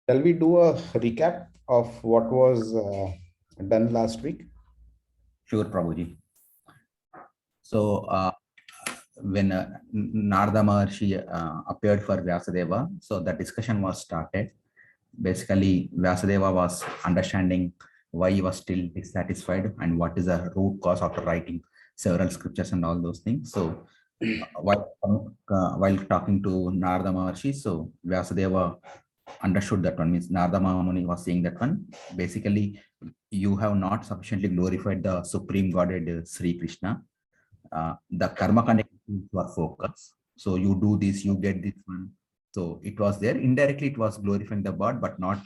shall we do a recap of what was done last week? Sure, Prabhuji. So when Narada Maharshi appeared for Vyasadeva, so the discussion was started. Basically, Vyasadeva was understanding why he was still dissatisfied and what is the root cause after writing several scriptures and all those things. So while talking to Narada Maharshi, so Vyasadeva understood that one, means Narada Muni was saying that one. Basically, you have not sufficiently glorified the Supreme Godhead Sri Krishna. The karma connections were focused. So you do this, you get this one. So it was there. Indirectly, it was glorifying the God, but not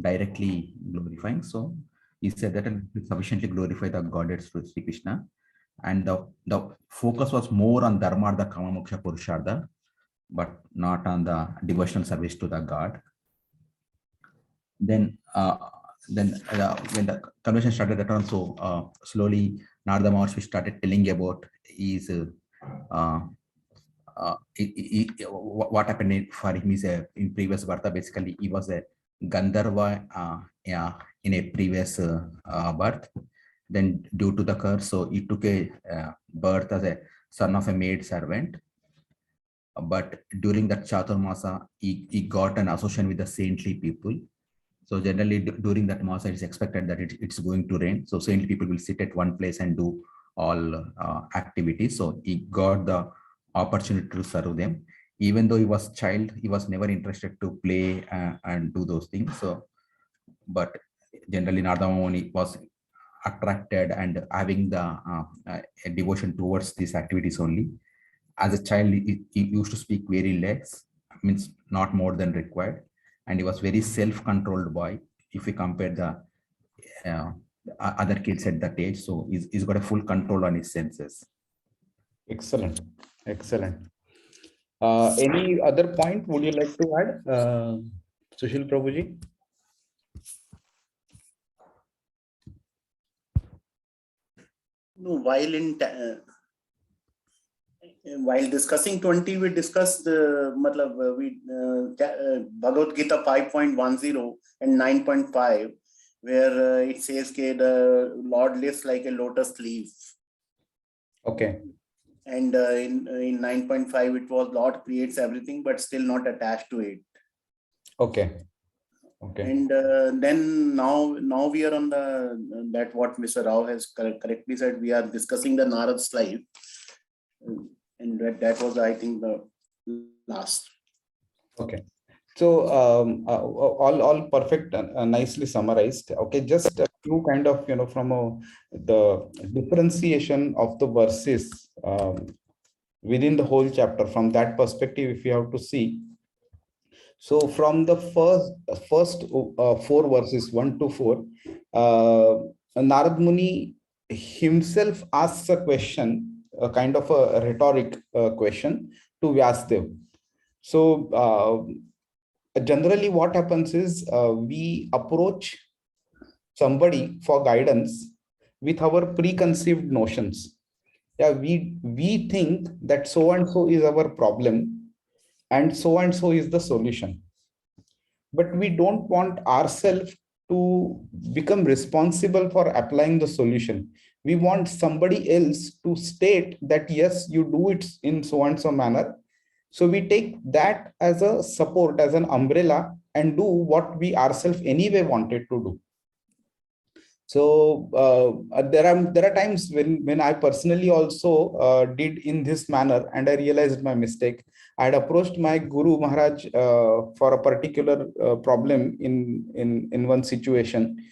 directly glorifying. So he said that sufficiently glorify the Godhead Sri Krishna. And the focus was more on Dharma, the Kama Moksha Purushartha, but not on the devotional service to the God. Then when the conversation started, that also slowly Narada Maharshi started telling about his what happened for him is in previous birth. Basically, he was a Gandharva in a previous birth. Then due to the curse, so he took a birth as a son of a maid servant. But during that Chaturmasa, he got an association with the saintly people. So generally during that Masa, it's expected that it's going to rain. So saintly people will sit at one place and do all activities. So he got the opportunity to serve them. Even though he was child, he was never interested to play and do those things. So, but generally Narada Muni was attracted and having the a devotion towards these activities only. As a child, he used to speak very less, means not more than required. And he was very self-controlled boy if we compare the other kids at that age. So he's got a full control on his senses. Excellent. Any other point would you like to add, Sushil Prabhuji? No, while discussing 20, we discussed Bhagavad Gita 5.10 and 9.5, where it says that the Lord lives like a lotus leaf. Okay. And in 9.5, it was Lord creates everything, but still not attached to it. Okay. And then now we are on that what Mr. Rao has correctly said. We are discussing the Narad's life. And that was, I think, the last. Okay, so all perfect, nicely summarized. Okay, just a few kind of from the differentiation of the verses within the whole chapter. From that perspective, if you have to see, so from the first 4 verses 1 to 4, Narad Muni himself asks a question, a kind of a rhetoric question to Vyasdev. So generally what happens is we approach somebody for guidance with our preconceived notions. Yeah, we think that so and so is our problem and so is the solution. But we don't want ourselves to become responsible for applying the solution. We want somebody else to state that, yes, you do it in so and so manner. So we take that as a support, as an umbrella, and do what we ourselves anyway wanted to do. So there are times when I personally also did in this manner, and I realized my mistake. I had approached my Guru Maharaj for a particular problem in one situation,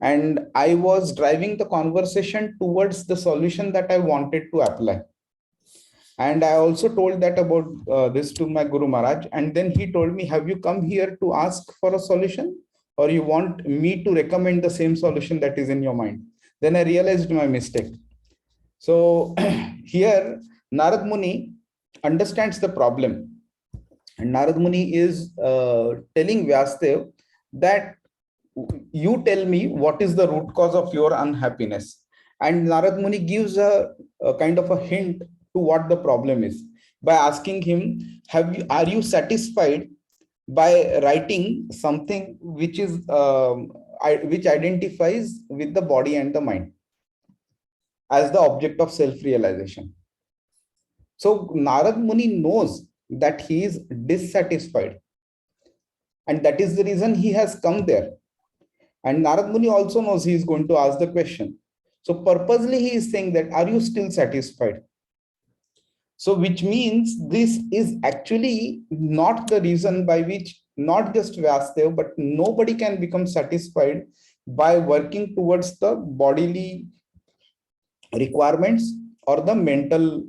and I was driving the conversation towards the solution that I wanted to apply. And I also told that about this to my Guru Maharaj, and then he told me, have you come here to ask for a solution, or you want me to recommend the same solution that is in your mind? Then I realized my mistake. So here Narad Muni understands the problem, and Narad Muni is telling Vyasdev that you tell me what is the root cause of your unhappiness. And Narad Muni gives a kind of a hint to what the problem is by asking him, are you satisfied by writing something which is which identifies with the body and the mind as the object of self-realization. So Narad Muni knows that he is dissatisfied, and that is the reason he has come there. And Narad Muni also knows he is going to ask the question. So purposely he is saying that, are you still satisfied? So which means this is actually not the reason by which not just Vyasdev, but nobody can become satisfied by working towards the bodily requirements or the mental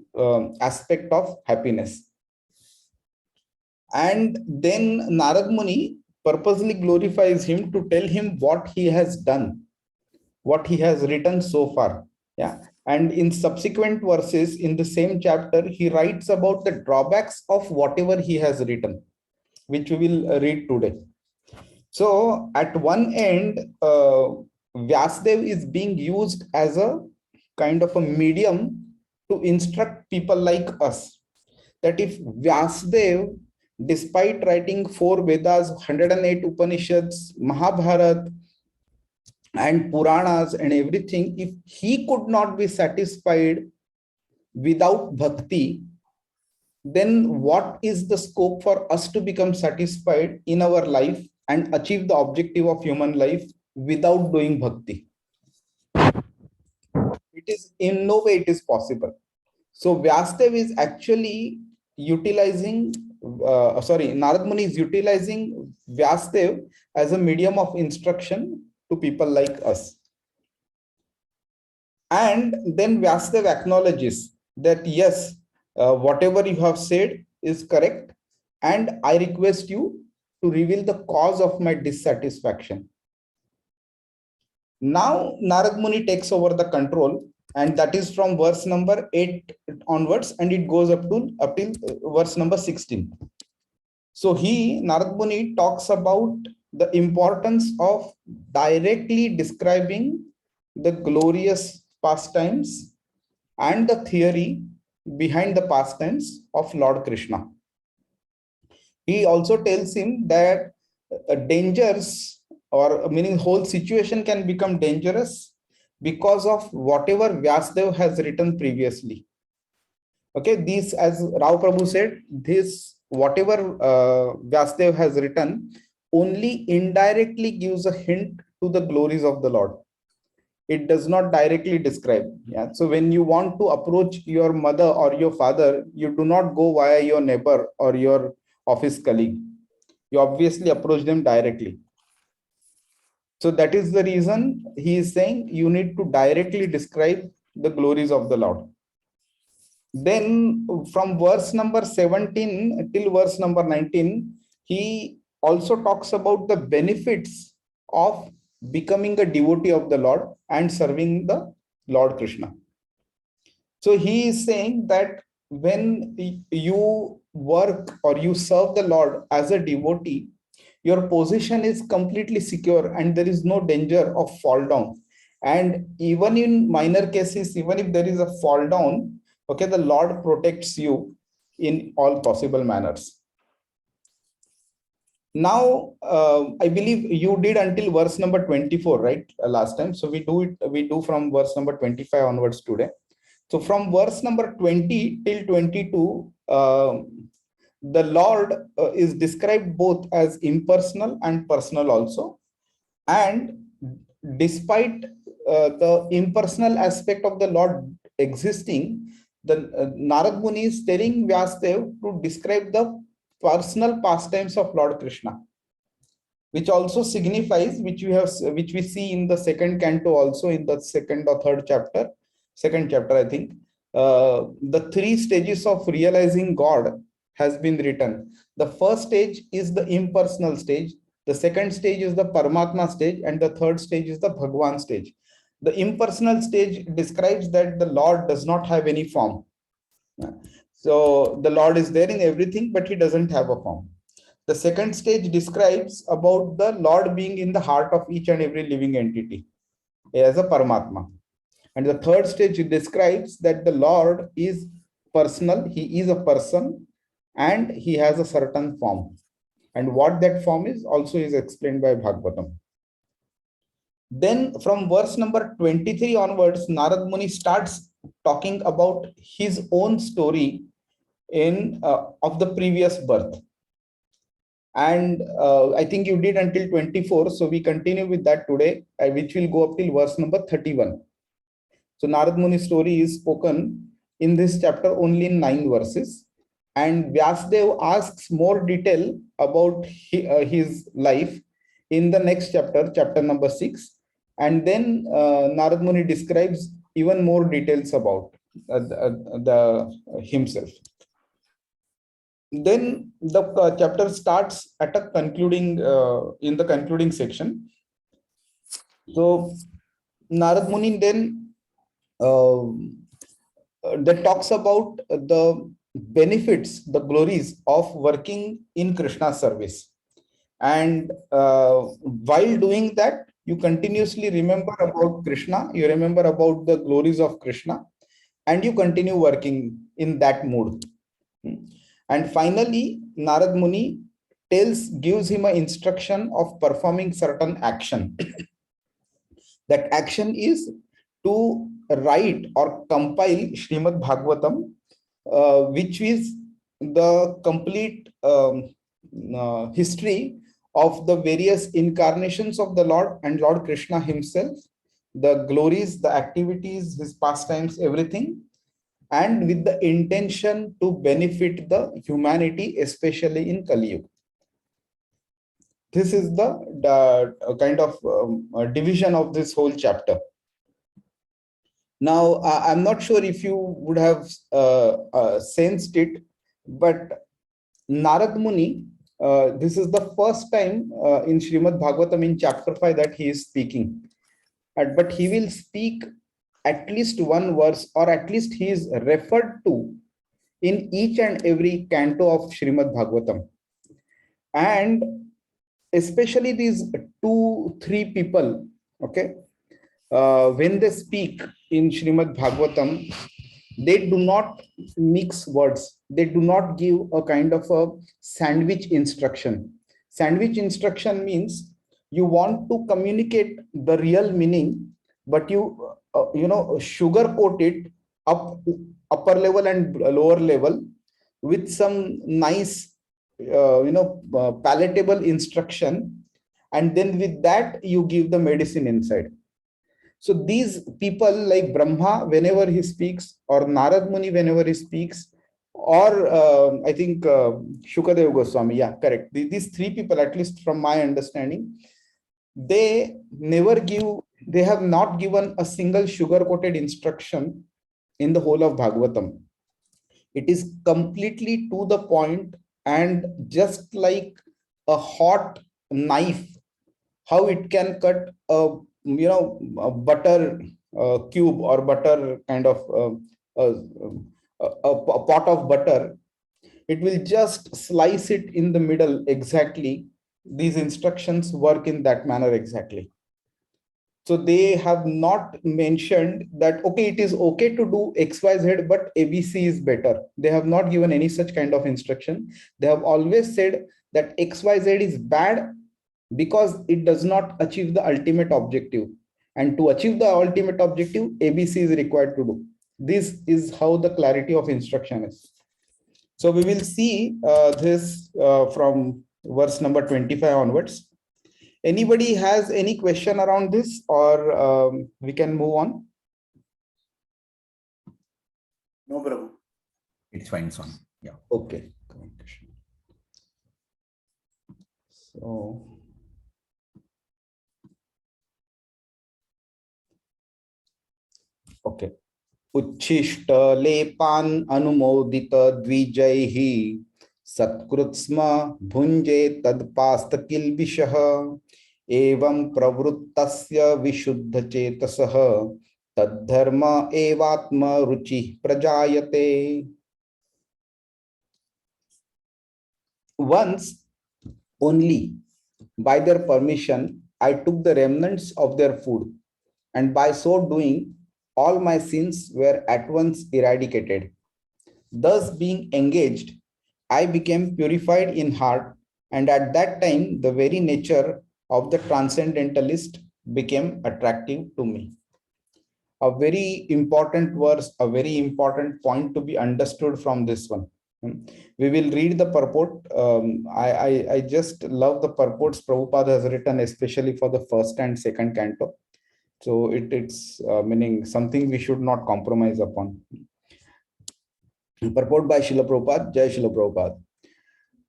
aspect of happiness. And then Narad Muni purposely glorifies him to tell him what he has done, what he has written so far. Yeah. And in subsequent verses in the same chapter, he writes about the drawbacks of whatever he has written, which we will read today. So at one end, Vyasdev is being used as a kind of a medium to instruct people like us, that if Vyasdev, despite writing 4 Vedas, 108 Upanishads, Mahabharata, and Puranas and everything, if he could not be satisfied without bhakti, then what is the scope for us to become satisfied in our life and achieve the objective of human life without doing bhakti? It is in no way it is possible. So Vyasdev is actually utilizing, Narad Muni is utilizing Vyasdev as a medium of instruction to people like us. And then Vyasdev acknowledges that, yes, whatever you have said is correct, and I request you to reveal the cause of my dissatisfaction. Now Narad Muni takes over the control, and that is from verse number 8 onwards, and it goes up till verse number 16. So Narad Muni talks about the importance of directly describing the glorious pastimes and the theory behind the pastimes of Lord Krishna. He also tells him that dangers, or meaning whole situation, can become dangerous because of whatever Vyasdev has written previously. Okay, these, as Rao Prabhu said, this whatever Vyasdev has written only indirectly gives a hint to the glories of the Lord. It does not directly describe. Yeah. So when you want to approach your mother or your father, you do not go via your neighbor or your office colleague. You obviously approach them directly. So that is the reason he is saying you need to directly describe the glories of the Lord. Then from verse number 17 till verse number 19, he also talks about the benefits of becoming a devotee of the Lord and serving the Lord Krishna. So he is saying that when you work or you serve the Lord as a devotee, your position is completely secure and there is no danger of fall down. And even in minor cases, even if there is a fall down, okay, the Lord protects you in all possible manners. Now, I believe you did until verse number 24, right? Last time. So we do from verse number 25 onwards today. So from verse number 20 till 22, the Lord is described both as impersonal and personal also. And despite the impersonal aspect of the Lord existing, the Narad Muni is telling Vyasdev to describe the personal pastimes of Lord Krishna, which also signifies, which we see in the second canto also, in the second or third chapter, second chapter, I think, the 3 stages of realizing God has been written. The first stage is the impersonal stage. The second stage is the Paramatma stage, and the third stage is the Bhagwan stage. The impersonal stage describes that the Lord does not have any form. So the Lord is there in everything, but he doesn't have a form. The second stage describes about the Lord being in the heart of each and every living entity as a Paramatma. And the third stage describes that the Lord is personal, he is a person, and he has a certain form. And what that form is also is explained by Bhagavatam. Then from verse number 23 onwards, Narad Muni starts talking about his own story in of the previous birth. And I think you did until 24. So we continue with that today, which will go up till verse number 31. So Narad Muni's story is spoken in this chapter only in 9 verses. And Vyasdev asks more detail about his life in the next chapter, chapter number 6. And then Narad Muni describes even more details about himself. Then the chapter starts at a concluding in the concluding section. So Narad Muni then that talks about the benefits, the glories of working in Krishna's service. And while doing that, you continuously remember about Krishna, you remember about the glories of Krishna, and you continue working in that mood. And finally, Narad Muni gives him an instruction of performing certain action. That action is to write or compile Srimad Bhagavatam, which is the complete history of the various incarnations of the Lord and Lord Krishna himself, the glories, the activities, his pastimes, everything, and with the intention to benefit the humanity, especially in Kali Yuga. This is the kind of division of this whole chapter. Now, I'm not sure if you would have sensed it, but Narad Muni, this is the first time in Srimad Bhagavatam in chapter 5 that he is speaking. But he will speak at least one verse, or at least he is referred to in each and every canto of Srimad Bhagavatam. And especially these 2-3 people, okay, when they speak in Srimad Bhagavatam, they do not mix words. They do not give a kind of a sandwich instruction. Sandwich instruction means you want to communicate the real meaning, but you sugarcoat it upper level and lower level with some nice palatable instruction, and then with that you give the medicine inside. So these people like Brahma, whenever he speaks, or Narad Muni, whenever he speaks, or I think Shukadeva Goswami, yeah, correct. These 3 people, at least from my understanding, they have not given a single sugar-coated instruction in the whole of Bhagavatam. It is completely to the point, and just like a hot knife, how it can cut a butter cube or butter kind of a pot of butter, it will just slice it in the middle exactly. These instructions work in that manner exactly. So they have not mentioned that, okay, it is okay to do XYZ, but ABC is better. They have not given any such kind of instruction. They have always said that XYZ is bad because it does not achieve the ultimate objective. And to achieve the ultimate objective, ABC is required to do. This is how the clarity of instruction is. So we will see this from verse number 25 onwards. Anybody has any question around this, or we can move on? No, Prabhu. It's fine, son. Yeah. Okay. So, okay. उच्छिष्ट लेपान अनुमोदित द्विजैः सत्कृत्स्म भुञ्जे तत्पास्त किल्बिषः एवं प्रवृत्तस्य विशुद्धचेतसः तद्धर्म एवात्म रुचि प्रजायते. Once only, by their permission, I took the remnants of their food, and by so doing, all my sins were at once eradicated. Thus, being engaged, I became purified in heart And at that time, the very nature of the transcendentalist became attractive to me. A very important verse, a very important point to be understood from this one. We will read the purport. I just love the purports Prabhupada has written, especially for the first and second canto. So it's meaning something we should not compromise upon. Purport by Srila Prabhupada, Jai Srila Prabhupada.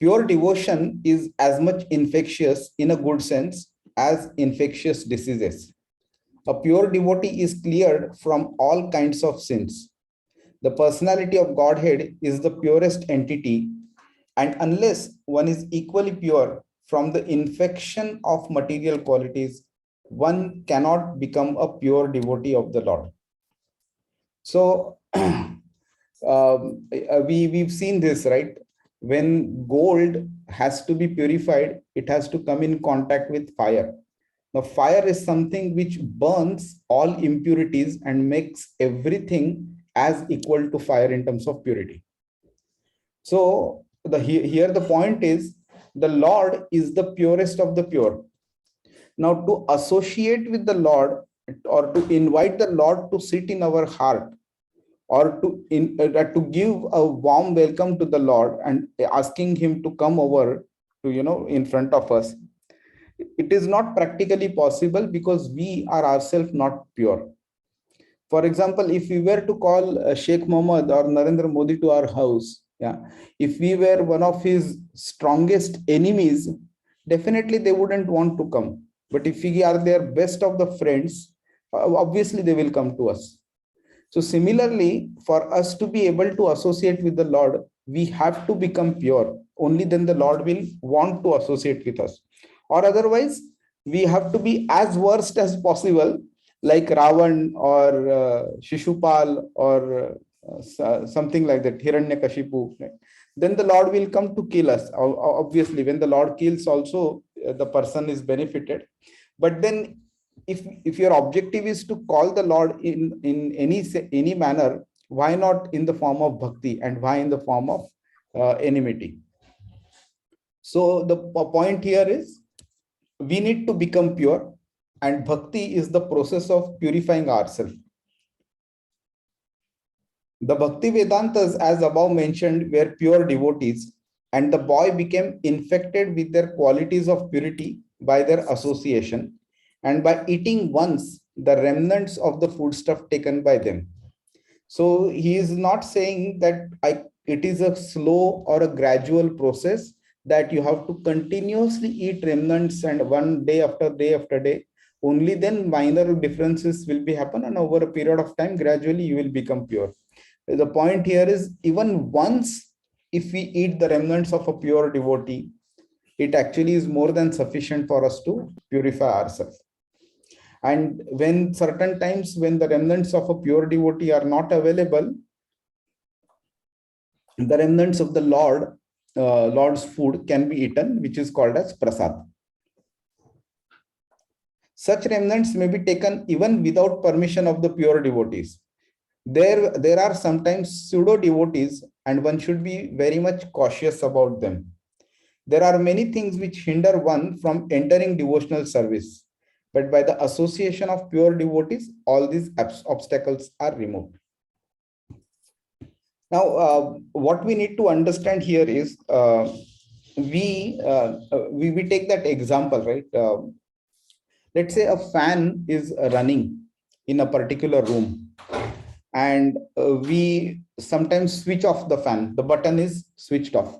Pure devotion is as much infectious in a good sense as infectious diseases. A pure devotee is cleared from all kinds of sins. The personality of Godhead is the purest entity, and unless one is equally pure from the infection of material qualities, one cannot become a pure devotee of the Lord. So, we've seen this, right? When gold has to be purified, it has to come in contact with fire. Now, fire is something which burns all impurities and makes everything as equal to fire in terms of purity. So, here the point is the Lord is the purest of the pure. Now, to associate with the Lord or to invite the Lord to sit in our heart, or to give a warm welcome to the Lord and asking him to come over to, in front of us, it is not practically possible because we are ourselves not pure. For example, if we were to call Sheikh Mohammed or Narendra Modi to our house, yeah, if we were one of his strongest enemies, definitely they wouldn't want to come. But if we are their best of the friends, obviously they will come to us. So similarly, for us to be able to associate with the Lord, we have to become pure. Only then the Lord will want to associate with us. Or otherwise, we have to be as worst as possible, like Ravan or Shishupal or something like that, Hiranyakashipu. Right? Then the Lord will come to kill us. Obviously, when the Lord kills also, the person is benefited. But then if your objective is to call the Lord in any manner, why not in the form of bhakti, and why in the form of enmity? So the point here is we need to become pure, and bhakti is the process of purifying ourselves. The Bhakti Vedantas, as above mentioned, were pure devotees, and the boy became infected with their qualities of purity by their association and by eating once the remnants of the foodstuff taken by them. So he is not saying that it is a slow or a gradual process, that you have to continuously eat remnants and one day after day after day. Only then minor differences will be happen, and over a period of time, gradually you will become pure. The point here is, even once, if we eat the remnants of a pure devotee, it actually is more than sufficient for us to purify ourselves. And when certain times when the remnants of a pure devotee are not available, the remnants of the Lord's food can be eaten, which is called as prasad. Such remnants may be taken even without permission of the pure devotees. There are sometimes pseudo devotees, and one should be very much cautious about them. There are many things which hinder one from entering devotional service, but by the association of pure devotees, all these obstacles are removed. Now, what we need to understand here is, we take that example, right? Let's say a fan is running in a particular room, and we sometimes switch off the fan. The button is switched off.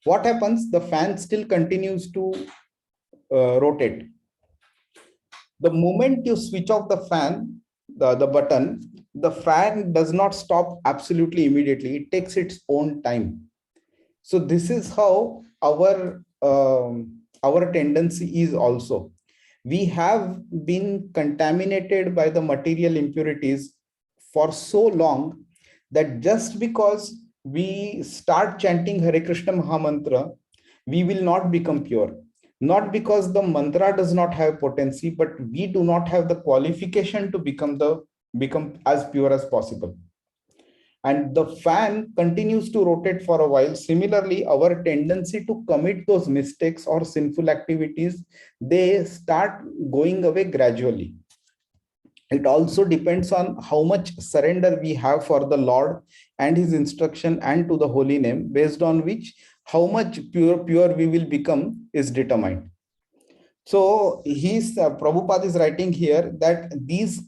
What happens? The fan still continues to rotate. The moment you switch off the fan, the button, the fan does not stop absolutely immediately. It takes its own time. So this is how our tendency is also. We have been contaminated by the material impurities for so long that just because we start chanting Hare Krishna Mahamantra, we will not become pure. Not because the mantra does not have potency, but we do not have the qualification to become as pure as possible. and the fan continues to rotate for a while. Similarly, our tendency to commit those mistakes or sinful activities, they start going away gradually. It also depends on how much surrender we have for the Lord and his instruction and to the holy name, based on which how much pure we will become is determined. So Prabhupada is writing here that these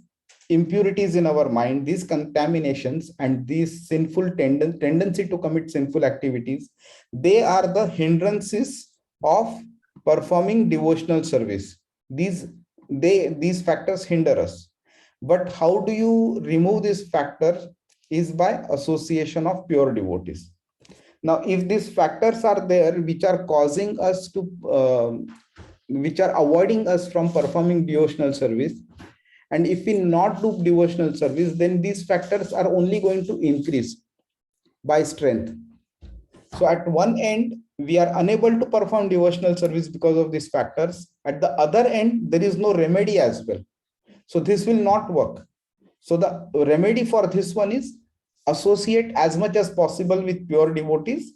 impurities in our mind, these contaminations and these sinful tendency to commit sinful activities, they are the hindrances of performing devotional service. These factors hinder us. But how do you remove this factor? Is by association of pure devotees. Now, if these factors are there which are causing us to which are avoiding us from performing devotional service, and if we not do devotional service, then these factors are only going to increase by strength. So at one end we are unable to perform devotional service because of these factors. At the other end there is no remedy as well, so this will not work. So the remedy for this one is associate as much as possible with pure devotees,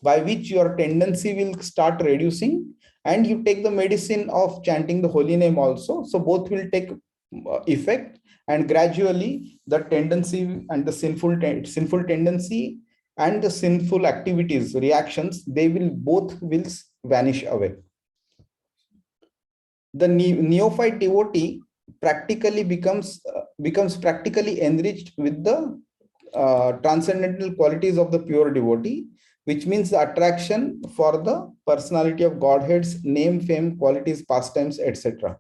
by which your tendency will start reducing, and you take the medicine of chanting the holy name also. So both will take effect, and gradually the tendency and the sinful tendency and the sinful activities, reactions, they will both will vanish away. The neophyte devotee practically becomes practically enriched with the transcendental qualities of the pure devotee, which means the attraction for the personality of Godhead's name, fame, qualities, pastimes, etc.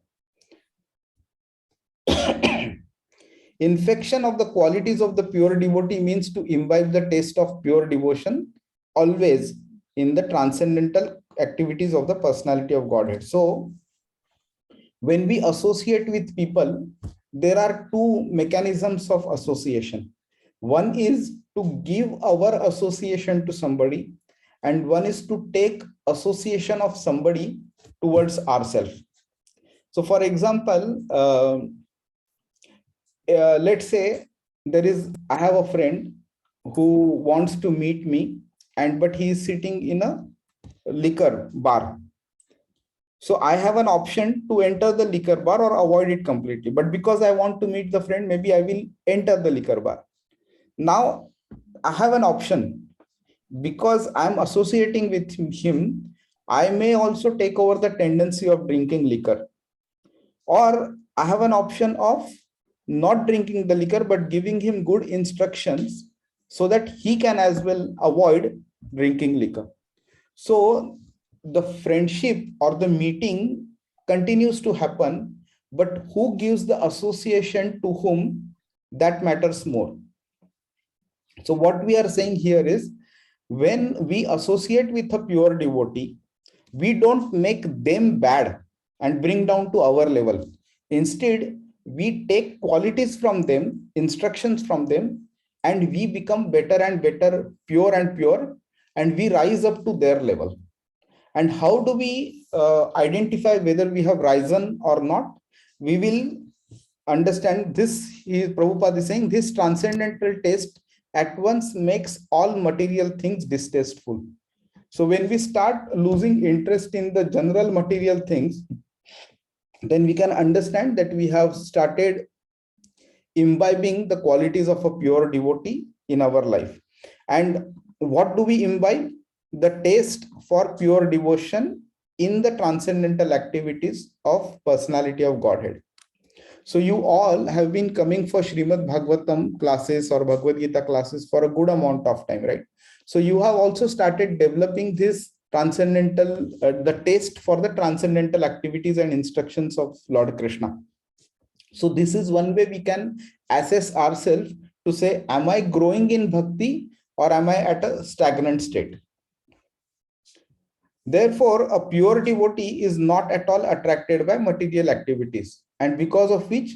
Infection of the qualities of the pure devotee means to imbibe the taste of pure devotion always in the transcendental activities of the personality of Godhead. So when we associate with people, there are two mechanisms of association. One is to give our association to somebody, and one is to take association of somebody towards ourselves. So for example, let's say I have a friend who wants to meet me, but he is sitting in a liquor bar. So I have an option to enter the liquor bar or avoid it completely. But because I want to meet the friend, maybe I will enter the liquor bar. Now I have an option. Because I'm associating with him, I may also take over the tendency of drinking liquor. Or I have an option of not drinking the liquor, but giving him good instructions so that he can as well avoid drinking liquor. So the friendship or the meeting continues to happen, but who gives the association to whom, that matters more. So what we are saying here is, when we associate with a pure devotee, we don't make them bad and bring down to our level. Instead, we take qualities from them, instructions from them, and we become better and better, pure and pure, and we rise up to their level. And how do we identify whether we have risen or not? We will understand this. Prabhupada is saying this transcendental taste at once makes all material things distasteful. So when we start losing interest in the general material things, then we can understand that we have started imbibing the qualities of a pure devotee in our life. And what do we imbibe? The taste for pure devotion in the transcendental activities of personality of Godhead. So you all have been coming for Srimad Bhagavatam classes or Bhagavad Gita classes for a good amount of time, right? So you have also started developing this transcendental, the taste for the transcendental activities and instructions of Lord Krishna. So this is one way we can assess ourselves to say, am I growing in bhakti or am I at a stagnant state? Therefore, a pure devotee is not at all attracted by material activities, and because of which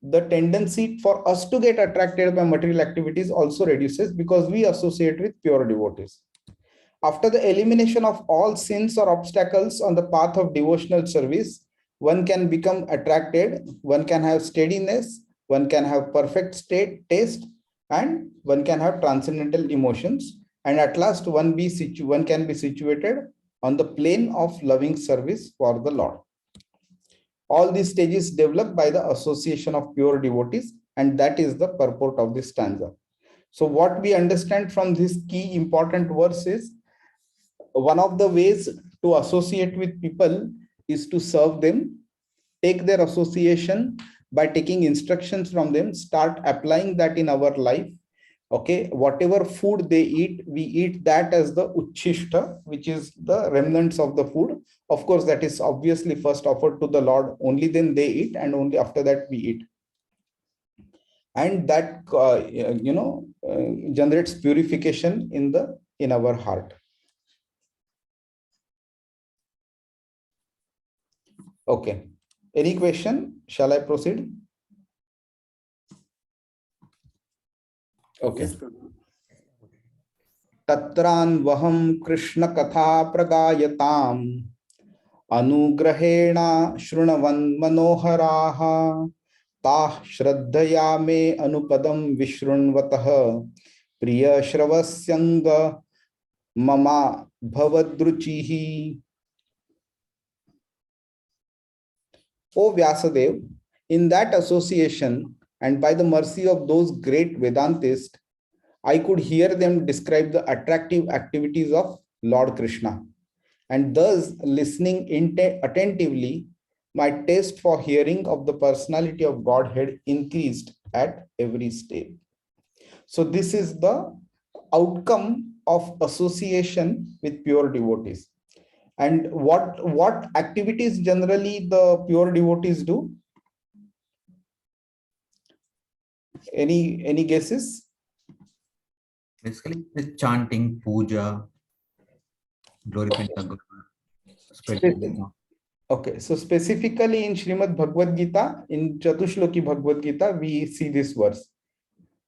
the tendency for us to get attracted by material activities also reduces, because we associate with pure devotees. After the elimination of all sins or obstacles on the path of devotional service, one can become attracted, one can have steadiness, one can have perfect taste, and one can have transcendental emotions, and at last one can be situated on the plane of loving service for the Lord. All these stages developed by the association of pure devotees, and that is the purport of this stanza. So what we understand from this key important verse is, one of the ways to associate with people is to serve them, take their association by taking instructions from them, start applying that in our life. Okay, whatever food they eat, we eat that as the uchishta, which is the remnants of the food. Of course, that is obviously first offered to the Lord, only then they eat, and only after that we eat. And that generates purification in our heart. Okay, any question? Shall I proceed? Okay. Yes, Prabhu. तत्रान्वहं Krishna कथा प्रगायताम् अनुग्रहेण शृण्वन् मनोहराः ताः श्रद्धया मे अनुपदं विशृण्वतः प्रिय श्रवस्यंग mama भवद्रुचिः. O Vyasadev, in that association and by the mercy of those great Vedantists, I could hear them describe the attractive activities of Lord Krishna. And thus, listening attentively, my taste for hearing of the personality of Godhead increased at every step. So this is the outcome of association with pure devotees. And what activities generally the pure devotees do? Any guesses? Basically, the chanting, puja, glorifying the God, spreading. Okay, so specifically in Srimad Bhagavad Gita, in Chatushloki Bhagavad Gita, we see this verse.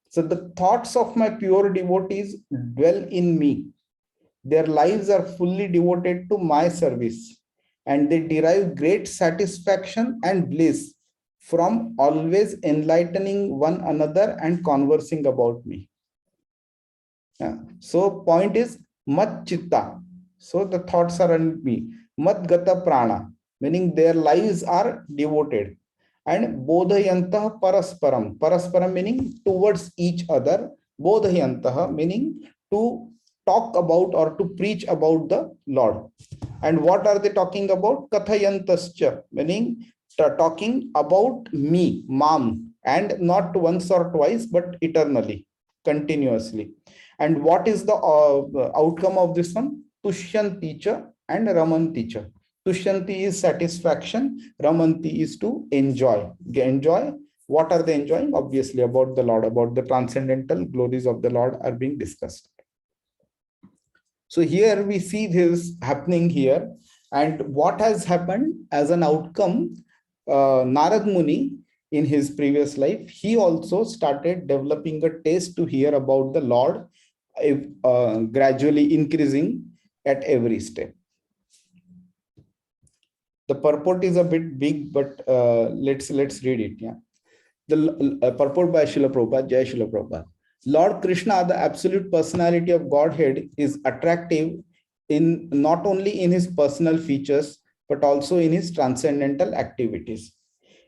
So the thoughts of my pure devotees dwell in me. Their lives are fully devoted to my service, and they derive great satisfaction and bliss from always enlightening one another and conversing about me. Yeah. So point is mat chitta. So the thoughts are in me. Mat gata prana, meaning their lives are devoted. And bodhayantah parasparam. Parasparam meaning towards each other. Bodhayantah meaning to talk about or to preach about the Lord. And what are they talking about? Kathayantascha, meaning talking about me, mam, and not once or twice, but eternally, continuously. And what is the outcome of this one? Tushyanti cha and ramanti cha. Tushyanti is satisfaction, ramanti is to enjoy. Enjoy. What are they enjoying? Obviously about the Lord, about the transcendental glories of the Lord are being discussed. So here we see this happening here. And what has happened as an outcome, Narad Muni in his previous life, he also started developing a taste to hear about the Lord, gradually increasing at every step. The purport is a bit big, but let's read it. Yeah, the purport by Srila Prabhupada, Jai Srila Prabhupada. Lord Krishna, the absolute personality of Godhead, is attractive in not only in his personal features but also in his transcendental activities.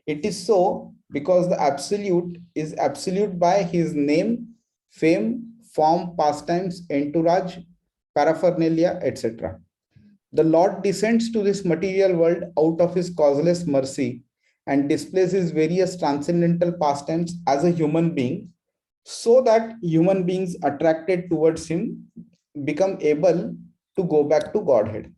It is so because the absolute is absolute by his name, fame, form, pastimes, entourage, paraphernalia, etc. The Lord descends to this material world out of his causeless mercy and displays his various transcendental pastimes as a human being, so that human beings attracted towards him become able to go back to Godhead.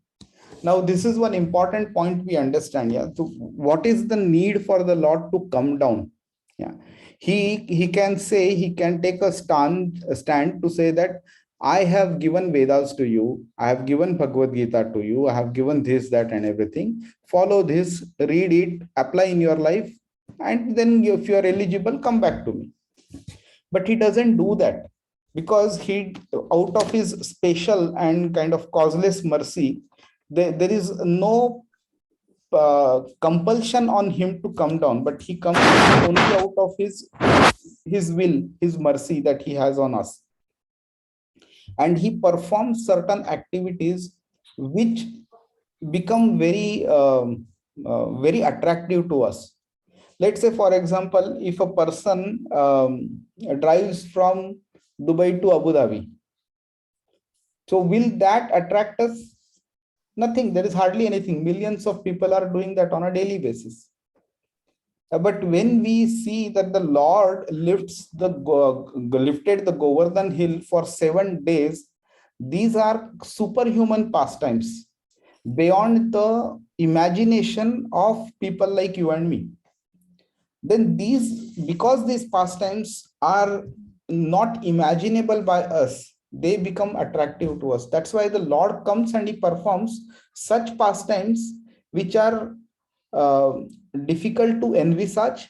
Now, this is one important point we understand. Yeah, so what is the need for the Lord to come down? Yeah, he can say, he can take a stand to say that I have given Vedas to you, I have given Bhagavad Gita to you, I have given this, that, and everything. Follow this, read it, apply in your life, and then if you are eligible, come back to me. But he doesn't do that, because he, out of his special and kind of causeless mercy, there is no compulsion on him to come down, but he comes only out of his his will, his mercy that he has on us. And he performs certain activities which become very attractive to us. Let's say, for example, if a person drives from Dubai to Abu Dhabi, so will that attract us? Nothing. There is hardly anything. Millions of people are doing that on a daily basis. But when we see that the Lord lifted the Govardhan hill for 7 days, these are superhuman pastimes beyond the imagination of people like you and me. Then because these pastimes are not imaginable by us, they become attractive to us. That's why the Lord comes and he performs such pastimes which are uh, difficult to envisage.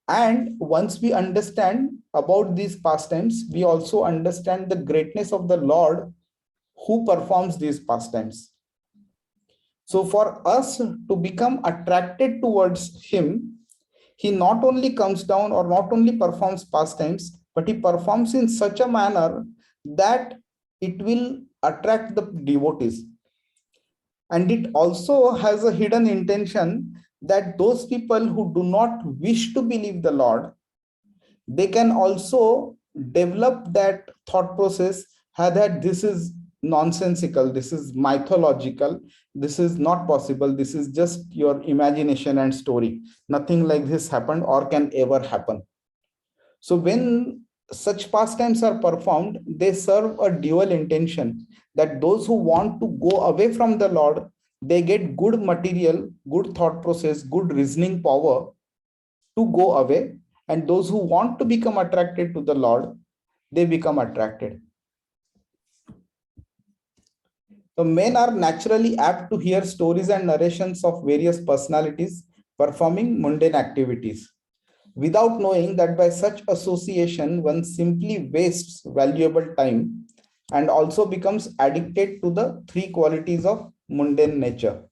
And once we understand about these pastimes, we also understand the greatness of the Lord who performs these pastimes. So for us to become attracted towards him, he not only comes down or not only performs pastimes, but he performs in such a manner that it will attract the devotees. And it also has a hidden intention that those people who do not wish to believe the Lord, they can also develop that thought process that this is nonsensical, this is mythological, this is not possible, this is just your imagination and story. Nothing like this happened or can ever happen. So when such pastimes are performed, they serve a dual intention, that those who want to go away from the Lord, they get good material, good thought process, good reasoning power to go away. And those who want to become attracted to the Lord, they become attracted. So men are naturally apt to hear stories and narrations of various personalities performing mundane activities, without knowing that by such association one simply wastes valuable time and also becomes addicted to the three qualities of mundane nature.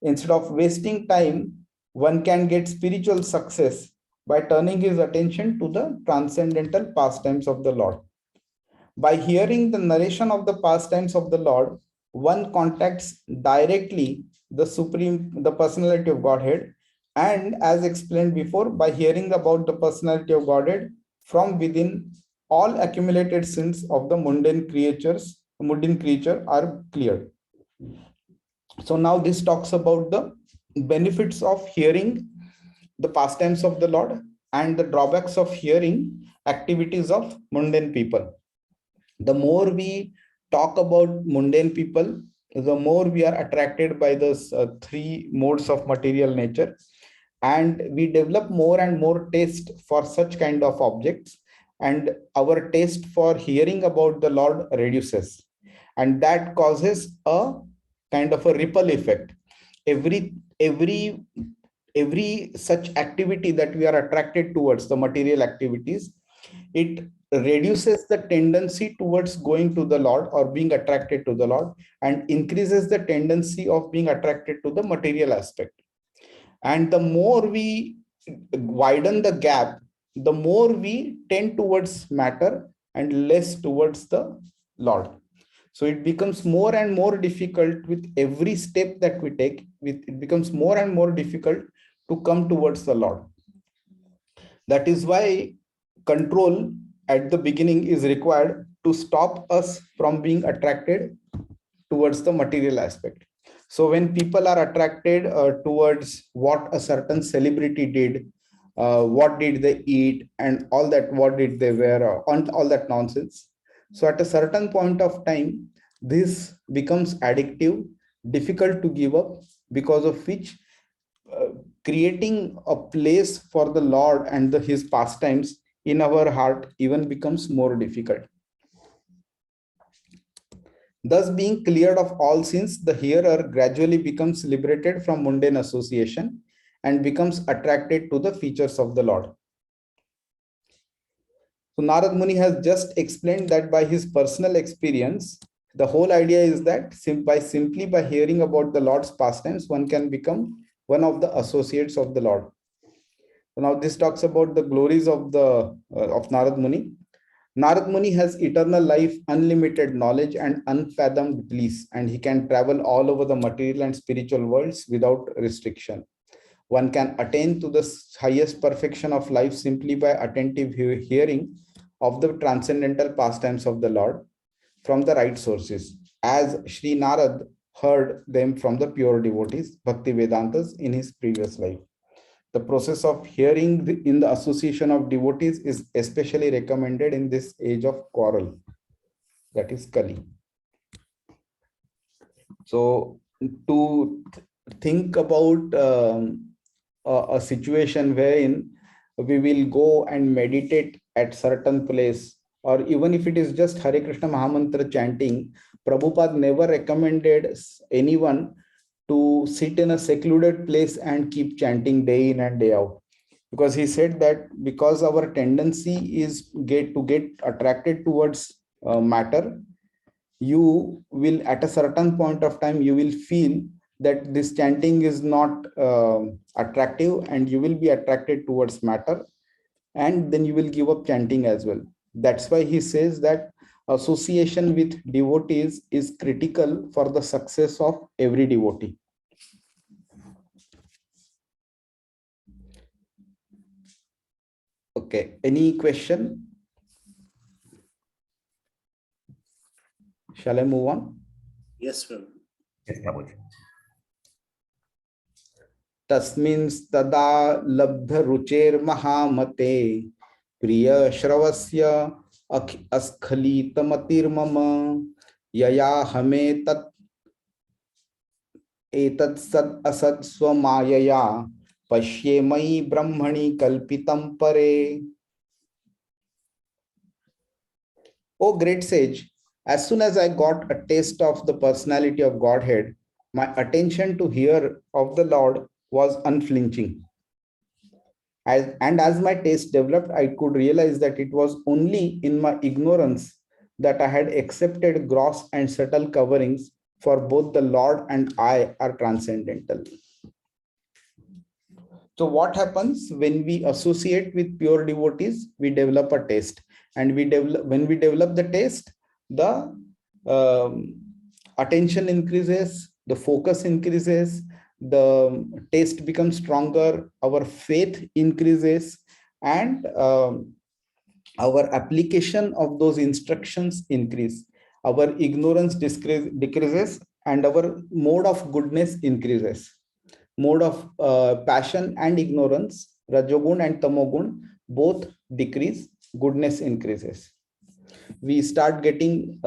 Instead of wasting time, one can get spiritual success by turning his attention to the transcendental pastimes of the Lord. By hearing the narration of the pastimes of the Lord, one contacts directly the personality of Godhead. And as explained before, by hearing about the personality of Godhead from within, all accumulated sins of the mundane creature are cleared. So now this talks about the benefits of hearing the pastimes of the Lord and the drawbacks of hearing activities of mundane people. The more we talk about mundane people, the more we are attracted by those three modes of material nature, and we develop more and more taste for such kind of objects, and our taste for hearing about the Lord reduces, and that causes a kind of a ripple effect. Every such activity that we are attracted towards, the material activities, it reduces the tendency towards going to the Lord or being attracted to the Lord, and increases the tendency of being attracted to the material aspect. And the more we widen the gap, the more we tend towards matter and less towards the Lord. So it becomes more and more difficult with every step that we take. It becomes more and more difficult to come towards the Lord. That is why control at the beginning is required to stop us from being attracted towards the material aspect. So when people are attracted towards what a certain celebrity did, what did they eat, and all that, what did they wear, all that nonsense. So at a certain point of time, this becomes addictive, difficult to give up, because of which creating a place for the Lord and his pastimes in our heart even becomes more difficult. Thus, being cleared of all sins, the hearer gradually becomes liberated from mundane association and becomes attracted to the features of the Lord. So Narad Muni has just explained that by his personal experience, the whole idea is that simply by hearing about the Lord's pastimes, one can become one of the associates of the Lord. Now this talks about the glories of the of Narad Muni. Narad Muni has eternal life, unlimited knowledge, and unfathomed bliss, and he can travel all over the material and spiritual worlds without restriction. One can attain to the highest perfection of life simply by attentive hearing of the transcendental pastimes of the Lord from the right sources, as Sri Narad heard them from the pure devotees, Bhakti Vedantas, in his previous life. The process of hearing in the association of devotees is especially recommended in this age of quarrel, that is Kali. So to think about a situation wherein we will go and meditate at certain place, or even if it is just Hare Krishna Mahamantra chanting, Prabhupada never recommended anyone to sit in a secluded place and keep chanting day in and day out, because he said that because our tendency is to get attracted towards matter, you will at a certain point of time you will feel that this chanting is not attractive, and you will be attracted towards matter, and then you will give up chanting as well. That's why he says that association with devotees is critical for the success of every devotee. Okay, any question? Shall I move on? Yes, Prabhu. Yes, Prabhuji. तस्मिंस्तदा लब्धरुचेर्महामते प्रियश्रवस्य अस्खलितमतिर्मम यया हमेतत् एतत् सद् असत् स्वमायया पश्ये मयि ब्रह्मणि कल्पितं परे. O great sage, as soon as I got a taste of the personality of Godhead, my attention to hear of the Lord was unflinching. And as my taste developed, I could realize that it was only in my ignorance that I had accepted gross and subtle coverings, for both the Lord and I are transcendental. So what happens when we associate with pure devotees? We develop a taste, and when we develop the taste, the attention increases, the focus increases, the taste becomes stronger, our faith increases, and our application of those instructions increase. Our ignorance decreases, and our mode of goodness increases. Mode of passion and ignorance, Rajogun and Tamogun, both decrease, goodness increases. We start getting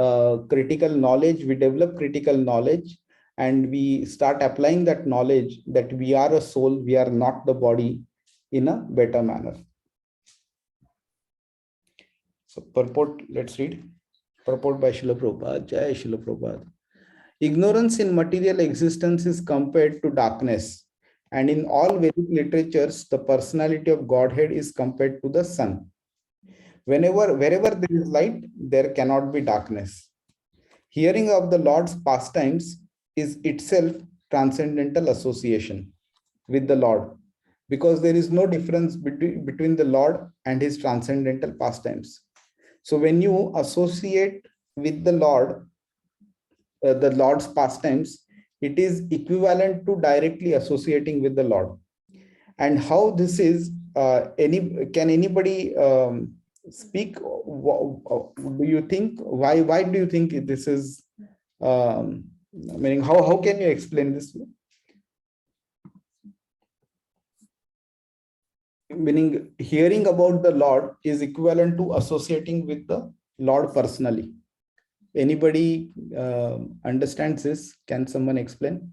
critical knowledge, we develop critical knowledge, and we start applying that knowledge that we are a soul, we are not the body, in a better manner. So purport, let's read. Purport by Srila Prabhupada. Jai Srila Prabhupada. Ignorance in material existence is compared to darkness, and in all Vedic literatures, the personality of Godhead is compared to the sun. Wherever there is light, there cannot be darkness. Hearing of the Lord's pastimes is itself transcendental association with the Lord, because there is no difference between the Lord and his transcendental pastimes. So when you associate with the Lord's pastimes, it is equivalent to directly associating with the Lord. And how this is, can anybody speak? Do you think, why do you think this is, meaning how can you explain this? Meaning hearing about the Lord is equivalent to associating with the Lord personally. Anybody understands this? Can someone explain?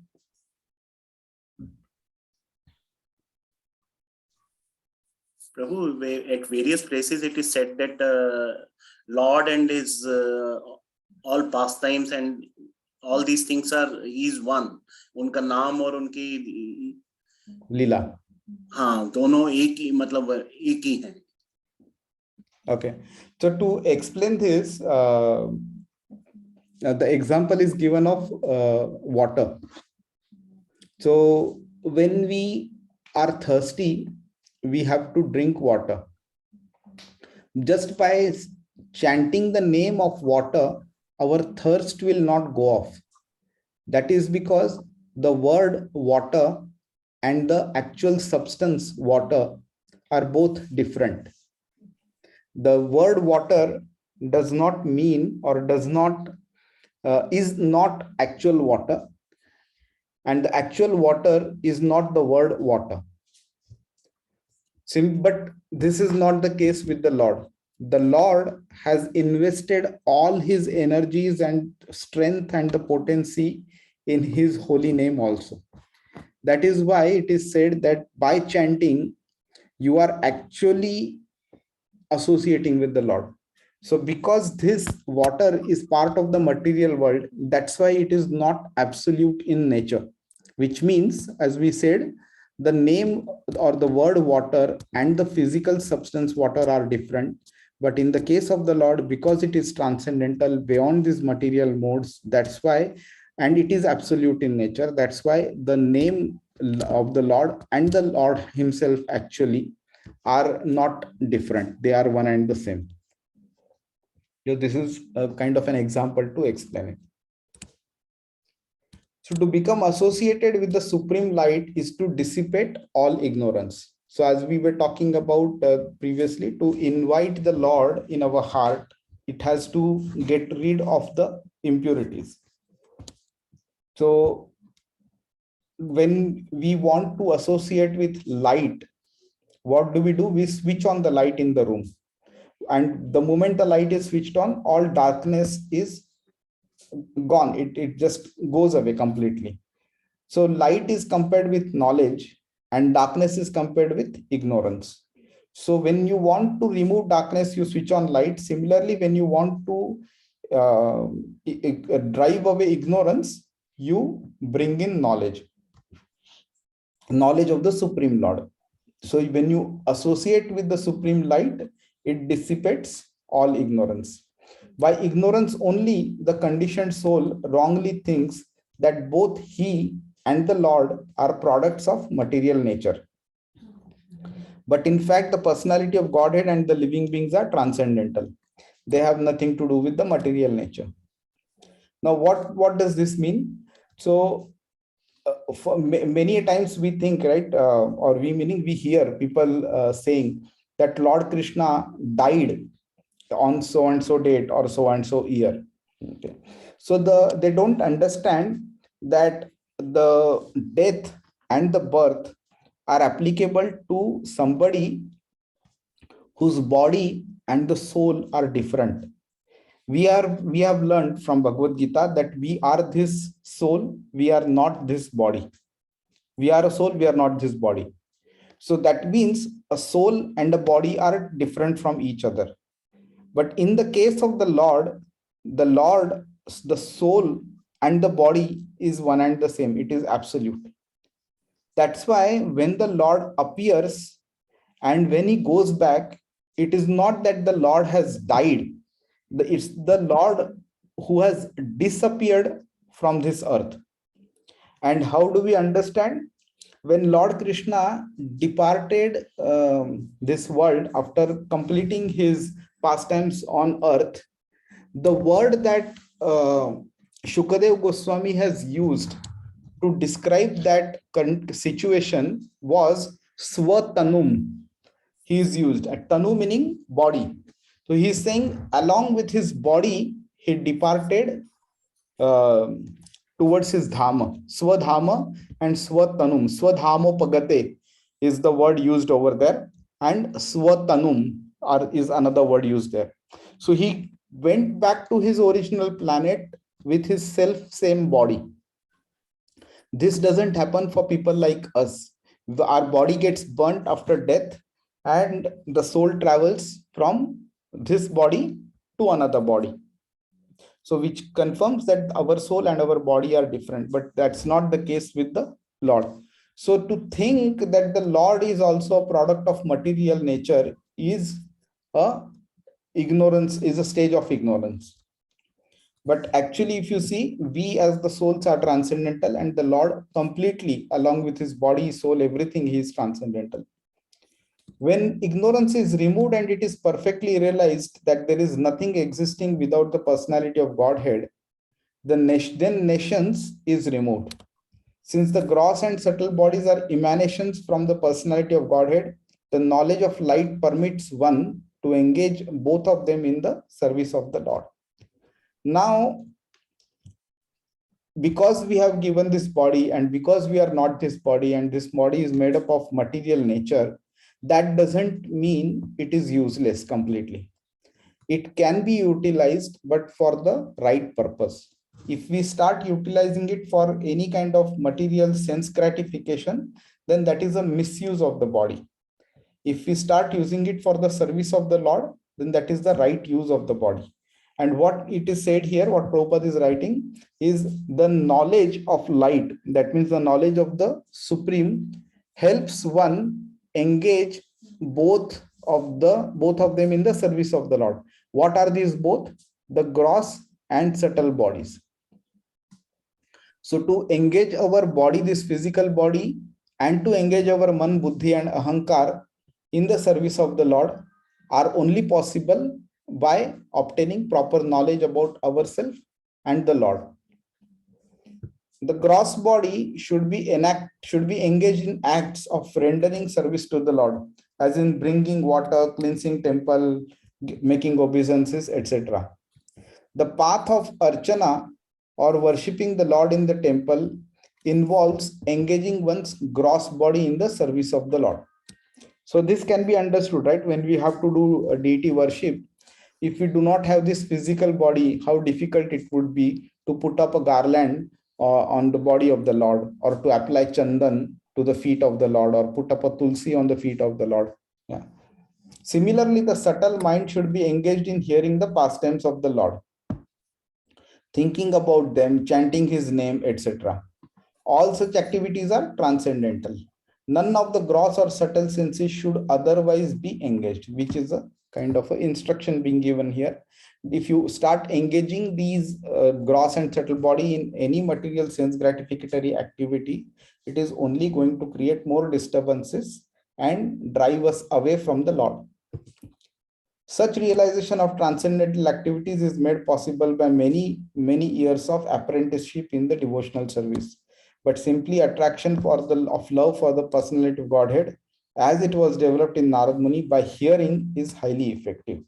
Prabhu, at various places it is said that Lord and his all pastimes and all these things he is one. उनका नाम और उनकी लीला, हाँ, दोनों एक ही, मतलब एक ही है. Okay, so to explain this, the example is given of water. So when we are thirsty, we have to drink water. Just by chanting the name of water, our thirst will not go off. That is because the word water and the actual substance water are both different. The word water does not mean or does not is not actual water, and the actual water is not the word water. But this is not the case with the Lord. The Lord has invested all his energies and strength and the potency in his holy name also. That is why it is said that by chanting, you are actually associating with the Lord. So because this water is part of the material world, that's why it is not absolute in nature, which means, as we said, the name or the word water and the physical substance water are different. But in the case of the Lord, because it is transcendental beyond these material modes, that's why, and it is absolute in nature, that's why the name of the Lord and the Lord himself actually are not different. They are one and the same. This is a kind of an example to explain it. So to become associated with the supreme light is to dissipate all ignorance. So as we were talking about previously, to invite the Lord in our heart, it has to get rid of the impurities. So when we want to associate with light, what do? We switch on the light in the room. And the moment the light is switched on, all darkness is gone. It just goes away completely. So light is compared with knowledge and darkness is compared with ignorance. So when you want to remove darkness, you switch on light. Similarly, when you want to drive away ignorance, you bring in knowledge of the Supreme Lord. So when you associate with the supreme light, it dissipates all ignorance. By ignorance only, the conditioned soul wrongly thinks that both he and the Lord are products of material nature. But in fact, the personality of Godhead and the living beings are transcendental. They have nothing to do with the material nature. Now, what does this mean? So for many times we think, right, or we hear people saying that Lord Krishna died on so and so date or so and so year. Okay, so they don't understand that the death and the birth are applicable to somebody whose body and the soul are different. We have learned from Bhagavad Gita that we are this soul, we are not this body. We are a soul, we are not this body. So that means a soul and a body are different from each other. But in the case of the Lord, the soul and the body is one and the same. It is absolute. That's why when the Lord appears and when he goes back, it is not that the Lord has died. It's the Lord who has disappeared from this earth. And how do we understand? When Lord Krishna departed this world after completing his pastimes on earth, the word that Shukadev Goswami has used to describe that current situation was Swatanum. He is used at Tanu meaning body. So he is saying along with his body, he departed towards his Dhama, Swadhama and Swatanum. Swadhamo Pagate is the word used over there, and Swatanum is another word used there. So he went back to his original planet with his same body. This doesn't happen for people like us. Our body gets burnt after death, and the soul travels from this body to another body. So which confirms that our soul and our body are different, but that's not the case with the Lord. So to think that the Lord is also a product of material nature is a stage of ignorance. But actually, if you see, we as the souls are transcendental, and the Lord completely, along with his body, soul, everything, he is transcendental. When ignorance is removed and it is perfectly realized that there is nothing existing without the personality of Godhead, then nations is removed. Since the gross and subtle bodies are emanations from the personality of Godhead, the knowledge of light permits one to engage both of them in the service of the Lord. Now, because we have given this body and because we are not this body and this body is made up of material nature, that doesn't mean it is useless completely. It can be utilized, but for the right purpose. If we start utilizing it for any kind of material sense gratification, then that is a misuse of the body. If we start using it for the service of the Lord, then that is the right use of the body. And what it is said here, what Prabhupada is writing, is the knowledge of light, that means the knowledge of the Supreme, helps one engage both of them in the service of the Lord. What are these both? The gross and subtle bodies. So to engage our body, this physical body, and to engage our man, buddhi and ahankar in the service of the Lord are only possible by obtaining proper knowledge about ourselves and the Lord. The gross body should be engaged in acts of rendering service to the Lord, as in bringing water, cleansing temple, making obeisances, etc. The path of archana or worshipping the Lord in the temple involves engaging one's gross body in the service of the Lord. So this can be understood, right? When we have to do a deity worship, if we do not have this physical body, how difficult it would be to put up a garland on the body of the Lord, or to apply chandan to the feet of the Lord, or put up a tulsi on the feet of the Lord. Yeah. Similarly, the subtle mind should be engaged in hearing the pastimes of the Lord, thinking about them, chanting his name, etc. All such activities are transcendental. None of the gross or subtle senses should otherwise be engaged, which is a kind of a instruction being given here. If you start engaging these gross and subtle body in any material sense gratificatory activity, it is only going to create more disturbances and drive us away from the Lord. Such realization of transcendental activities is made possible by many years of apprenticeship in the devotional service. But simply attraction of love for the personality of Godhead, as it was developed in Narad Muni by hearing, is highly effective.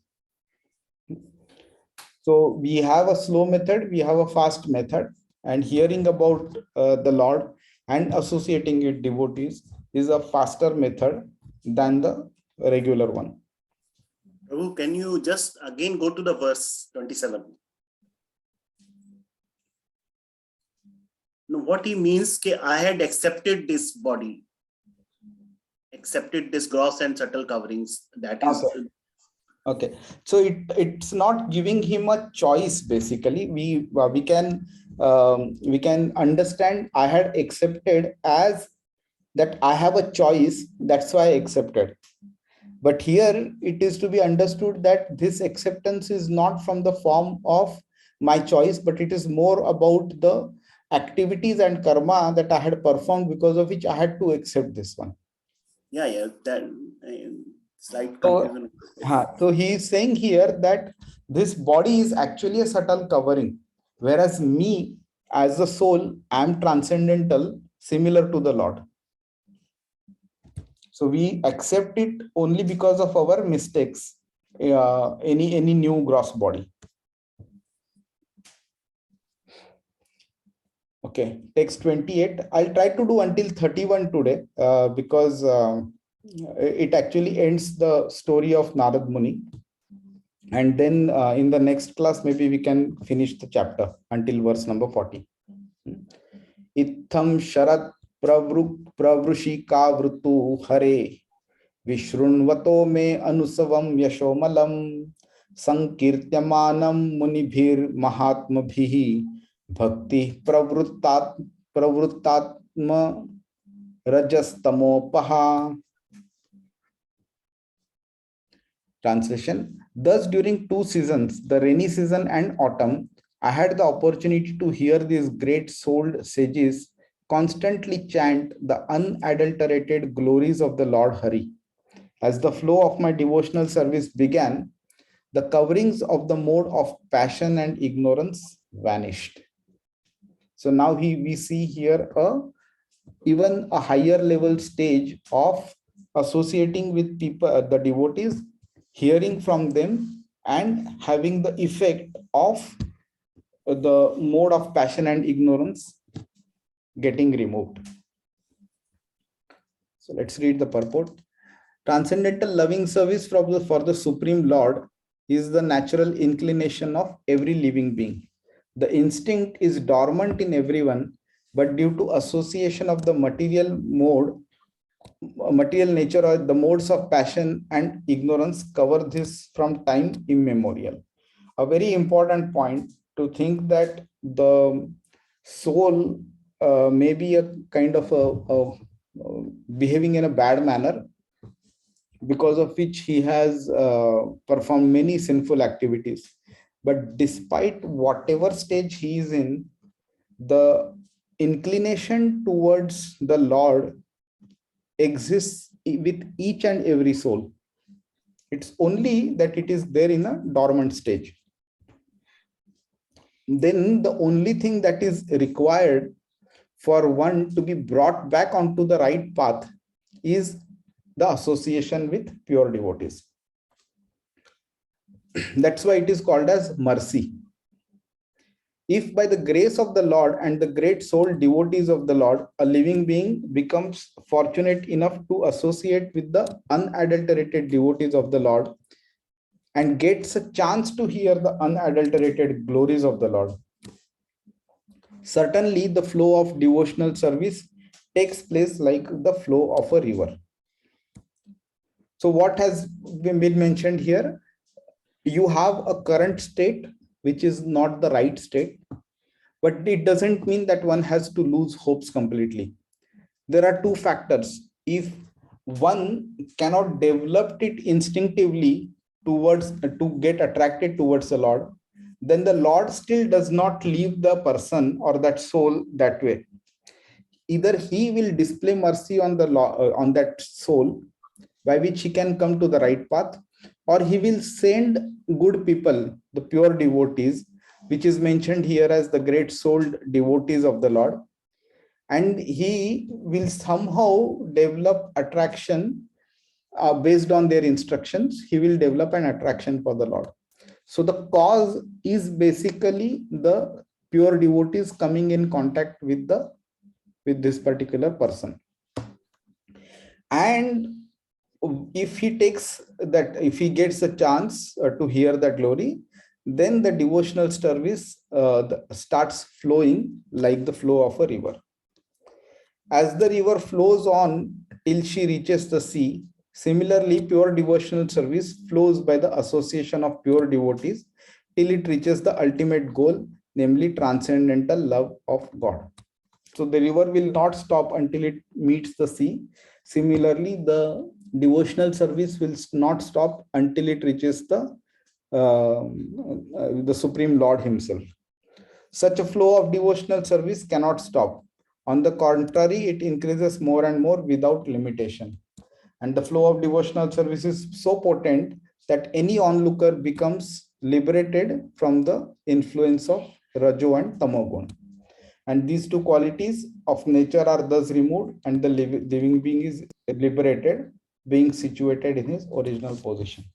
So we have a slow method, we have a fast method, and hearing about the Lord and associating with devotees is a faster method than the regular one. Prabhu, can you just again go to the verse 27? No, what he means, I had accepted this body, accepted this gross and subtle coverings. That is. Okay. So it's not giving him a choice. Basically, we can understand I had accepted as that I have a choice. That's why I accepted. But here it is to be understood that this acceptance is not from the form of my choice, but it is more about the activities and karma that I had performed, because of which I had to accept this one. Yeah, that slight confusion. So he is saying here that this body is actually a subtle covering, whereas me as a soul, I am transcendental, similar to the Lord. So we accept it only because of our mistakes, any new gross body. Okay, text 28. I'll try to do until 31 today, because it actually ends the story of Narad Muni. And then in the next class, maybe we can finish the chapter until verse number 40. Itham sharat pravrushika vrutu hare vishrunvato me anusavam yashomalam sankirtyamanam munibhir mahatmabhihi bhakti pravrittatma rajastamopaha. Translation. Thus, during two seasons, the rainy season and autumn, I had the opportunity to hear these great souled sages constantly chant the unadulterated glories of the Lord Hari. As the flow of my devotional service began, the coverings of the mode of passion and ignorance vanished. So now we see here even a higher level stage of associating with people, the devotees, hearing from them, and having the effect of the mode of passion and ignorance getting removed. So let's read the purport. Transcendental loving service for the Supreme Lord is the natural inclination of every living being. The instinct is dormant in everyone, but due to association of the material nature, or the modes of passion and ignorance cover this from time immemorial. A very important point to think that the soul may be a kind of behaving in a bad manner, because of which he has performed many sinful activities. But despite whatever stage he is in, the inclination towards the Lord exists with each and every soul. It's only that it is there in a dormant stage. Then the only thing that is required for one to be brought back onto the right path is the association with pure devotees. That's why it is called as mercy. If by the grace of the Lord and the great soul devotees of the Lord, a living being becomes fortunate enough to associate with the unadulterated devotees of the Lord and gets a chance to hear the unadulterated glories of the Lord, certainly the flow of devotional service takes place like the flow of a river. So what has been mentioned here? You have a current state which is not the right state, but it doesn't mean that one has to lose hopes completely. There are two factors. If one cannot develop it instinctively towards to get attracted towards the Lord, then the Lord still does not leave the person or that soul that way. Either he will display mercy on the on that soul, by which he can come to the right path, or he will send good people, the pure devotees, which is mentioned here as the great souled devotees of the Lord, and he will somehow develop attraction based on their instructions. He will develop an attraction for the Lord. So the cause is basically the pure devotees coming in contact with this particular person. And if he gets a chance to hear that glory, then the devotional service starts flowing like the flow of a river. As the river flows on till she reaches the sea, similarly pure devotional service flows by the association of pure devotees till it reaches the ultimate goal, namely transcendental love of God. So the river will not stop until it meets the sea. Similarly, the devotional service will not stop until it reaches the Supreme Lord himself. Such a flow of devotional service cannot stop. On the contrary, it increases more and more without limitation. And the flow of devotional service is so potent that any onlooker becomes liberated from the influence of Rajo and Tamogun. And these two qualities of nature are thus removed, and the living being is liberated, being situated in his original position.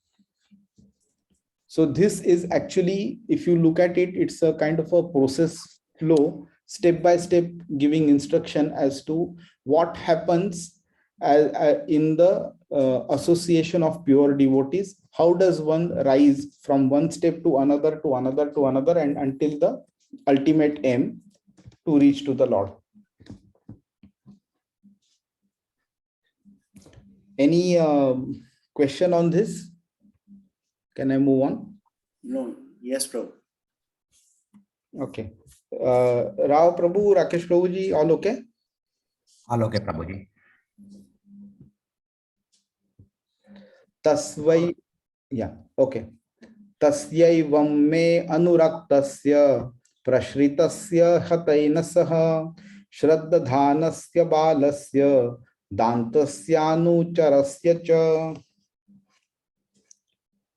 So this is actually, if you look at it, it's a kind of a process flow, step by step, giving instruction as to what happens in the association of pure devotees. How does one rise from one step to another, to another, to another, and until the ultimate aim, to reach to the Lord. Any question on this? Can I move on? No, yes, Prabhu. Okay. Rao Prabhu, Rakesh Prabhu ji, all okay? All okay, Prabhuji. Tasvai, yeah, okay. Tasyaivam me anuraktasya prashritasya hataina saha shraddadhanasya balasya dantasya anucharasya cha.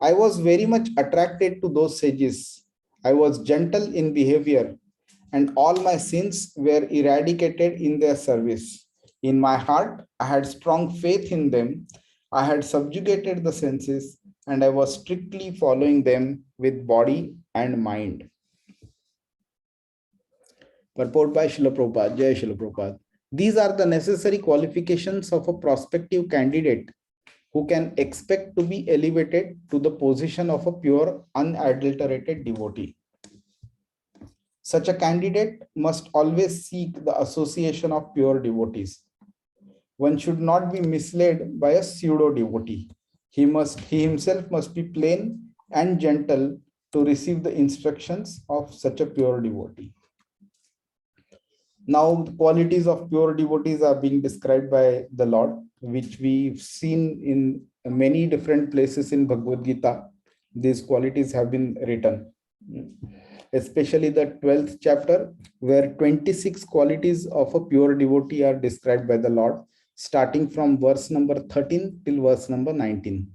I was very much attracted to those sages. I was gentle in behavior, and all my sins were eradicated in their service. In my heart, I had strong faith in them. I had subjugated the senses, and I was strictly following them with body and mind. Purport by Srila Prabhupada, Jai Srila Prabhupada. These are the necessary qualifications of a prospective candidate who can expect to be elevated to the position of a pure, unadulterated devotee. Such a candidate must always seek the association of pure devotees. One should not be misled by a pseudo devotee. He himself must be plain and gentle to receive the instructions of such a pure devotee. Now, the qualities of pure devotees are being described by the Lord, which we've seen in many different places in Bhagavad Gita. These qualities have been written, especially the 12th chapter, where 26 qualities of a pure devotee are described by the Lord, starting from verse number 13 till verse number 19.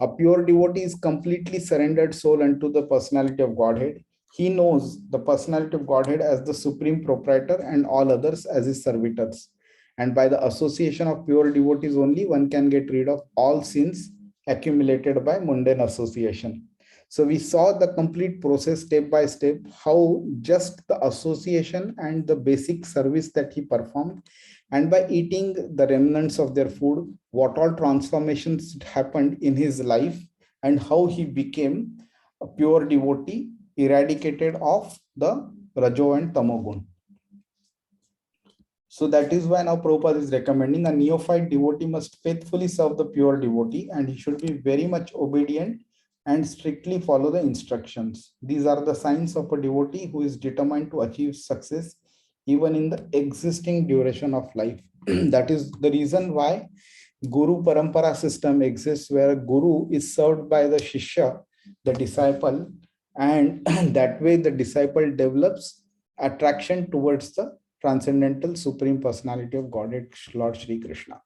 A pure devotee is completely surrendered soul unto the personality of Godhead. He knows the personality of Godhead as the supreme proprietor and all others as his servitors. And by the association of pure devotees only, one can get rid of all sins accumulated by mundane association. So we saw the complete process step by step, how just the association and the basic service that he performed, and by eating the remnants of their food, what all transformations happened in his life, and how he became a pure devotee, eradicated of the Rajo and Tamogun. So that is why now Prabhupada is recommending a neophyte devotee must faithfully serve the pure devotee, and he should be very much obedient and strictly follow the instructions. These are the signs of a devotee who is determined to achieve success even in the existing duration of life. That is the reason why Guru Parampara system exists, where a guru is served by the Shishya, the disciple, and that way the disciple develops attraction towards the transcendental supreme personality of Godhead, Lord Shri Krishna.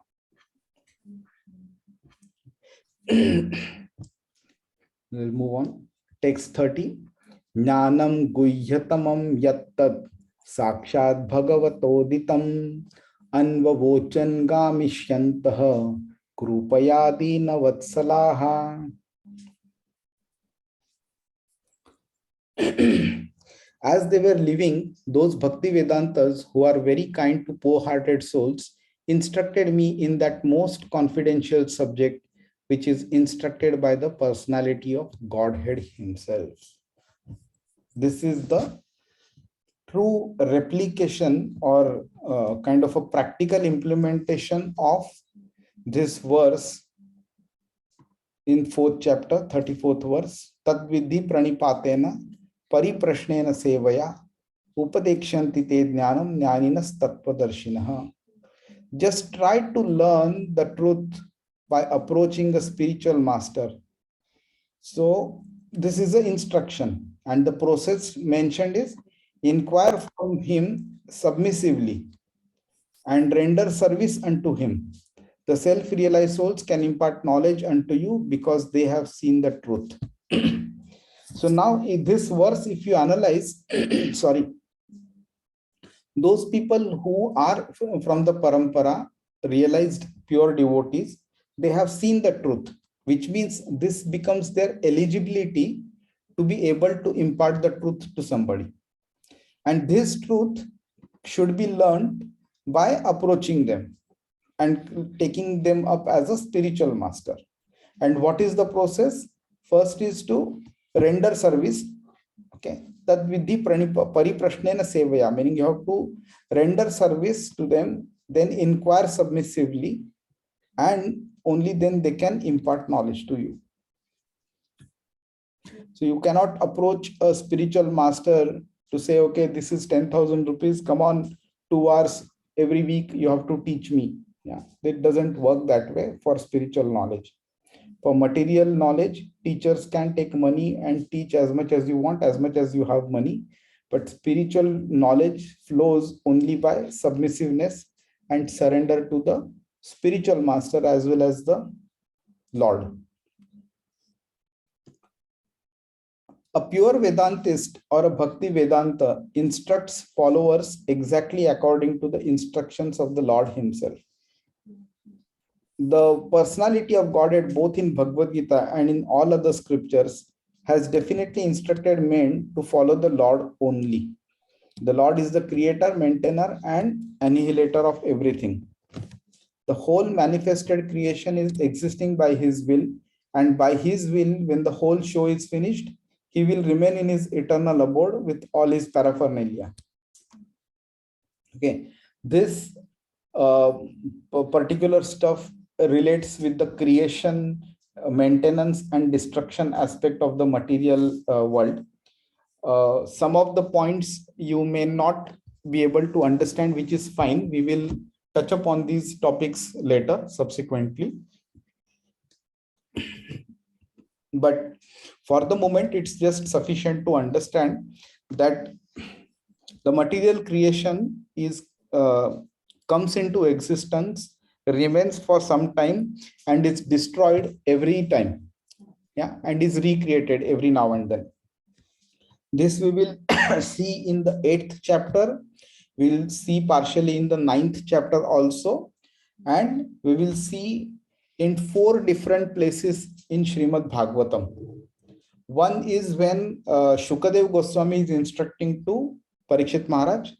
We'll move on. Text 30. Jnanam guhyatamam yattat sakshat bhagavatoditam anvavochan gamishyantaha krupayadina vatsalaha. As they were living, those Bhakti Vedantas who are very kind to poor-hearted souls instructed me in that most confidential subject which is instructed by the personality of Godhead himself. This is the true replication or kind of a practical implementation of this verse in 4th chapter, 34th verse. Tad vidhi pranipatena pariprashnena sevaya upadekshanti te jnanam jnaninas tattvadarshinaha. Just try to learn the truth by approaching a spiritual master. So this is an instruction, and the process mentioned is inquire from him submissively and render service unto him. The self-realized souls can impart knowledge unto you because they have seen the truth. So now in this verse, if you analyze, sorry, those people who are from the parampara, realized pure devotees, they have seen the truth, which means this becomes their eligibility to be able to impart the truth to somebody. And this truth should be learned by approaching them and taking them up as a spiritual master. And what is the process? First is to render service. Okay, that vidhi pariprashnena sevaya, meaning you have to render service to them, then inquire submissively, and only then they can impart knowledge to you. So you cannot approach a spiritual master to say, okay, this is 10,000 rupees, come on, 2 hours every week, you have to teach me. Yeah, it doesn't work that way for spiritual knowledge. For material knowledge, teachers can take money and teach as much as you want, as much as you have money. But spiritual knowledge flows only by submissiveness and surrender to the spiritual master as well as the Lord. A pure Vedantist or a Bhakti Vedanta instructs followers exactly according to the instructions of the Lord Himself. The personality of Godhead, both in Bhagavad Gita and in all other scriptures, has definitely instructed men to follow the Lord only. The Lord is the creator, maintainer, and annihilator of everything. The whole manifested creation is existing by His will, and by His will, when the whole show is finished, He will remain in His eternal abode with all His paraphernalia. Okay, this particular stuff relates with the creation, maintenance, and destruction aspect of the material world. Some of the points you may not be able to understand, which is fine. We will touch upon these topics later, subsequently. But for the moment, it's just sufficient to understand that the material creation is comes into existence, remains for some time, and is destroyed every time. Yeah, and is recreated every now and then. This we will see in the 8th chapter. We will see partially in the 9th chapter also, and we will see in 4 different places in Srimad Bhagavatam. One is when Shukadev Goswami is instructing to Parikshit Maharaj.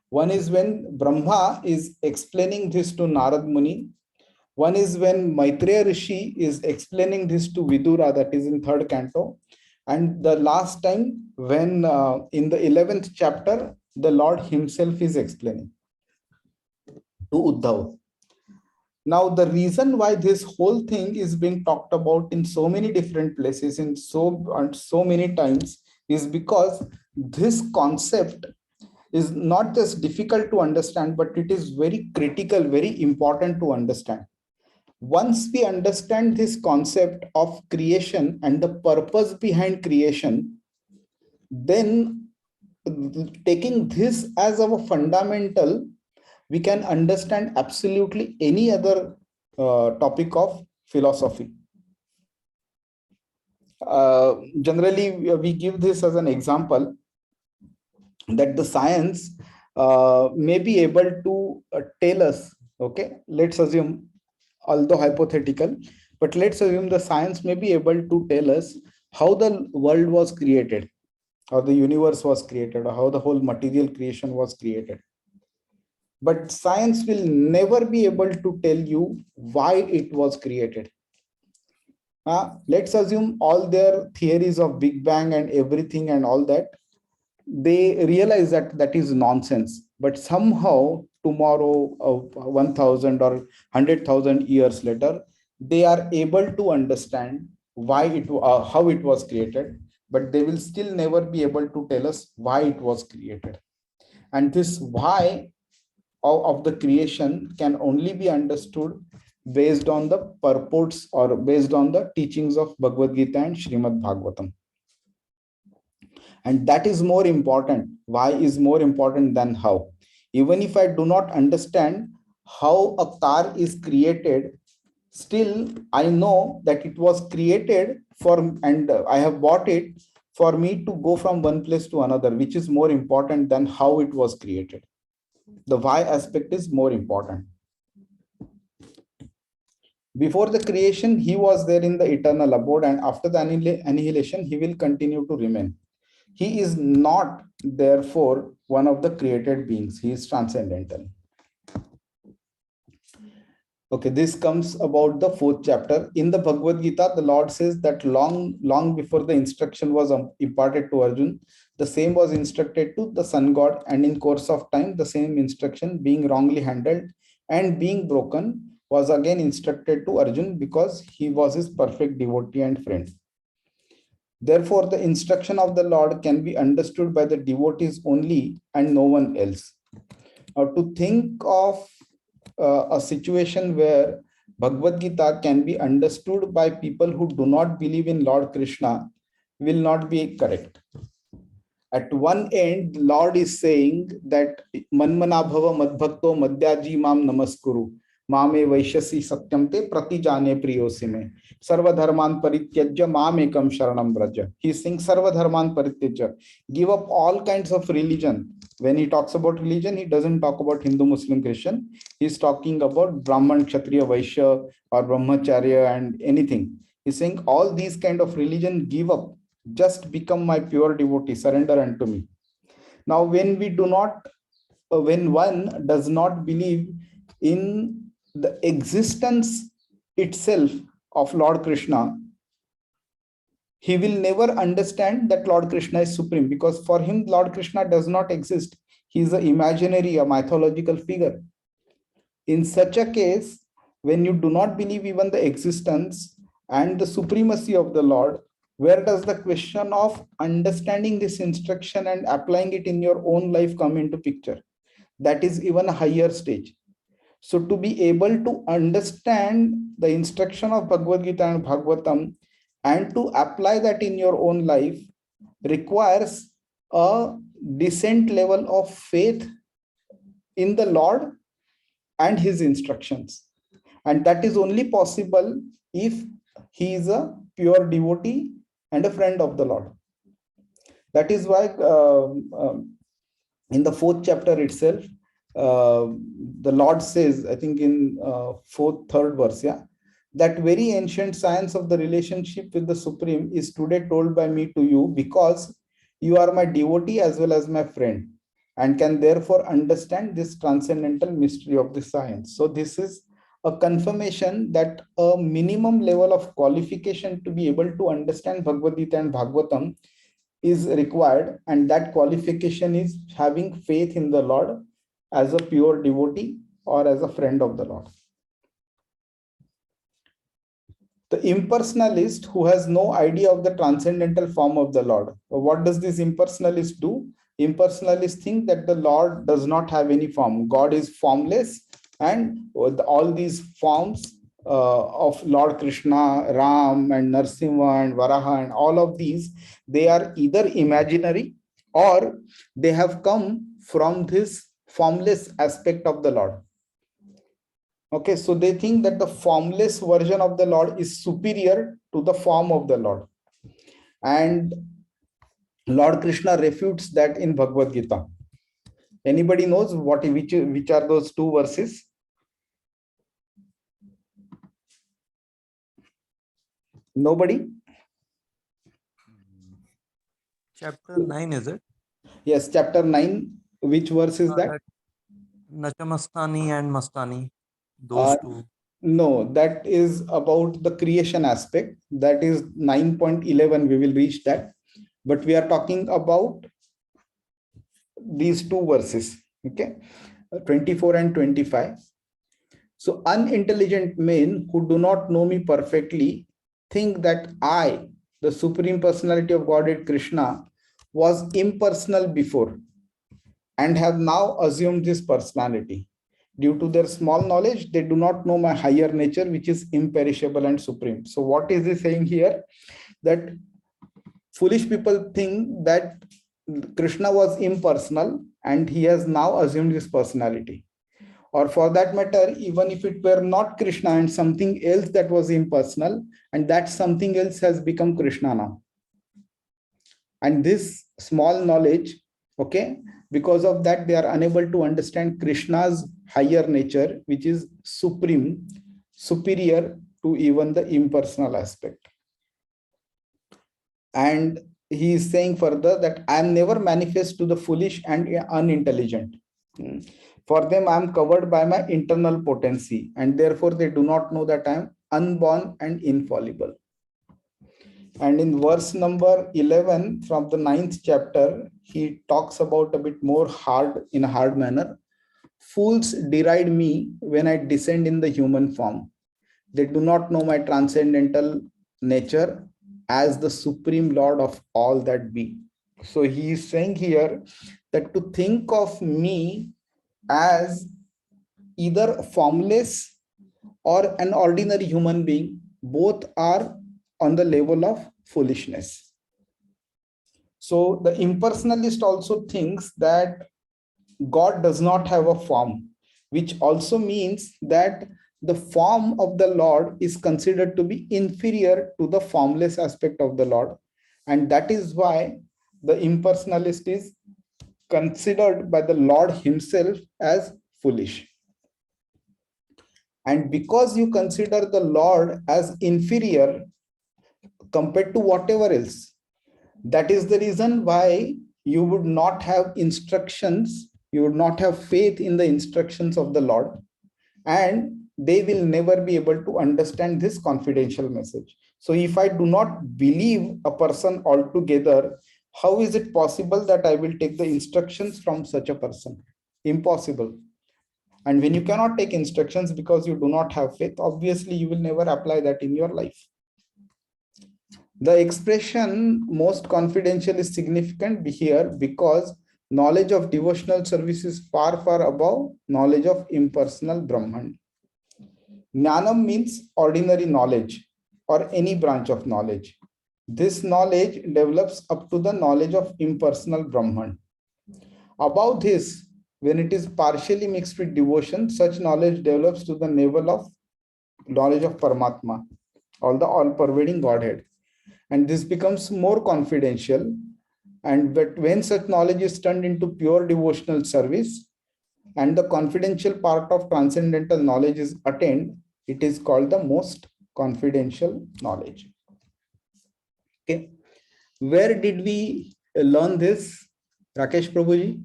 One is when Brahma is explaining this to Narad Muni. One is when Maitreya Rishi is explaining this to Vidura, that is in 3rd canto. And the last time when in the 11th chapter, the Lord Himself is explaining to Uddhava. Now, the reason why this whole thing is being talked about in so many different places, in so many times, is because this concept is not just difficult to understand, but it is very critical, very important to understand. Once we understand this concept of creation and the purpose behind creation, then taking this as our fundamental, we can understand absolutely any other topic of philosophy. Generally, we give this as an example that the science may be able to tell us, okay, let's assume, although hypothetical, but let's assume the science may be able to tell us how the world was created, or the universe was created, or how the whole material creation was created. But science will never be able to tell you why it was created. Let's assume all their theories of Big Bang and everything and all that, they realize that that is nonsense. But somehow tomorrow, 1,000 or 100,000 years later, they are able to understand why how it was created, but they will still never be able to tell us why it was created. And this why of the creation can only be understood based on the purports or based on the teachings of Bhagavad Gita and Srimad Bhagavatam. And that is more important. Why is more important than how? Even if I do not understand how a car is created, still I know that it was created for, and I have bought it for me to go from one place to another, which is more important than how it was created. The why aspect is more important. Before the creation, he was there in the eternal abode, and after the annihilation, he will continue to remain. He is not, therefore, one of the created beings. He is transcendental. Okay, this comes about the 4th chapter. In the Bhagavad Gita, the Lord says that long before the instruction was imparted to Arjun, the same was instructed to the sun god, and in course of time, the same instruction being wrongly handled and being broken was again instructed to Arjun because he was his perfect devotee and friend. Therefore, the instruction of the Lord can be understood by the devotees only and no one else. Now, to think of a situation where Bhagavad Gita can be understood by people who do not believe in Lord Krishna will not be correct. At one end, the Lord is saying that Manmana bhava madbhakto madhyaji mam namaskuru. मामे वैश्यसी सत्यम ते प्रतिजाने प्रियोसी में सर्वधर्मान परित्यज्य माम एकम शरणम Vraj. He sings सर्वधर्मान परित्यज्य, give up all kinds of religion. When he talks about religion, he doesn't talk about Hindu, Muslim, Christian. He's talking about Brahman, Kshatriya, Vaishya, or Brahmacharya, and anything. He's saying all these kind of religion, give up, just become my pure devotee, surrender unto me. Now, when we do not, when one does not believe in the existence itself of Lord Krishna, he will never understand that Lord Krishna is supreme, because for him, Lord Krishna does not exist. He is an imaginary, a mythological figure. In such a case, when you do not believe even the existence and the supremacy of the Lord, where does the question of understanding this instruction and applying it in your own life come into picture? That is even a higher stage. So to be able to understand the instruction of Bhagavad Gita and Bhagavatam and to apply that in your own life requires a decent level of faith in the Lord and his instructions. And that is only possible if he is a pure devotee and a friend of the Lord. That is why in the 4th chapter itself, the Lord says, I think in 4th, 3rd verse, yeah, that very ancient science of the relationship with the Supreme is today told by me to you, because you are my devotee as well as my friend, and can therefore understand this transcendental mystery of the science. So this is a confirmation that a minimum level of qualification to be able to understand Bhagavad Gita and Bhagavatam is required, and that qualification is having faith in the Lord as a pure devotee or as a friend of the Lord. The impersonalist who has no idea of the transcendental form of the Lord. What does this impersonalist do? Impersonalists think that the Lord does not have any form. God is formless, and all these forms of Lord Krishna, Ram, and Narsimha, and Varaha, and all of these, they are either imaginary or they have come from this formless aspect of the Lord. Okay, so they think that the formless version of the Lord is superior to the form of the Lord. And Lord Krishna refutes that in Bhagavad Gita. Anybody knows which are those two verses? Nobody? Chapter 9, is it? Yes, chapter 9. Which verse is that? Nachamastani and Mastani, those two. No, that is about the creation aspect. That is 9.11. We will reach that. But we are talking about these two verses. Okay, 24 and 25. So unintelligent men who do not know me perfectly think that I, the Supreme Personality of Godhead Krishna, was impersonal before and have now assumed this personality. Due to their small knowledge, they do not know my higher nature, which is imperishable and supreme. So what is he saying here? That foolish people think that Krishna was impersonal and he has now assumed his personality. Or for that matter, even if it were not Krishna and something else that was impersonal, and that something else has become Krishna now. And this small knowledge, okay, because of that, they are unable to understand Krishna's higher nature, which is supreme, superior to even the impersonal aspect. And he is saying further that I am never manifest to the foolish and unintelligent. For them, I am covered by my internal potency, and therefore they do not know that I am unborn and infallible. And in verse number 11 from the 9th chapter, he talks about a bit more in a hard manner. Fools deride me when I descend in the human form. They do not know my transcendental nature as the supreme Lord of all that be. So he is saying here that to think of me as either formless or an ordinary human being, both are on the level of foolishness. So the impersonalist also thinks that God does not have a form. which also means that the form of the Lord is considered to be inferior to the formless aspect of the Lord. And that is why the impersonalist is considered by the Lord himself as foolish. And because you consider the Lord as inferior compared to whatever else, that is the reason why you would not have instructions, you would not have faith in the instructions of the Lord, and they will never be able to understand this confidential message. So if I do not believe a person altogether, how is it possible that I will take the instructions from such a person? Impossible. And when you cannot take instructions because you do not have faith, obviously you will never apply that in your life. The expression most confidential is significant here because knowledge of devotional service is far, far above knowledge of impersonal Brahman. Jnanam means ordinary knowledge or any branch of knowledge. This knowledge develops up to the knowledge of impersonal Brahman. Above this, when it is partially mixed with devotion, such knowledge develops to the level of knowledge of Paramatma, all the all-pervading Godhead. And this becomes more confidential. And but when such knowledge is turned into pure devotional service and the confidential part of transcendental knowledge is attained, it is called the most confidential knowledge. Okay. Where did we learn this, Rakesh Prabhuji?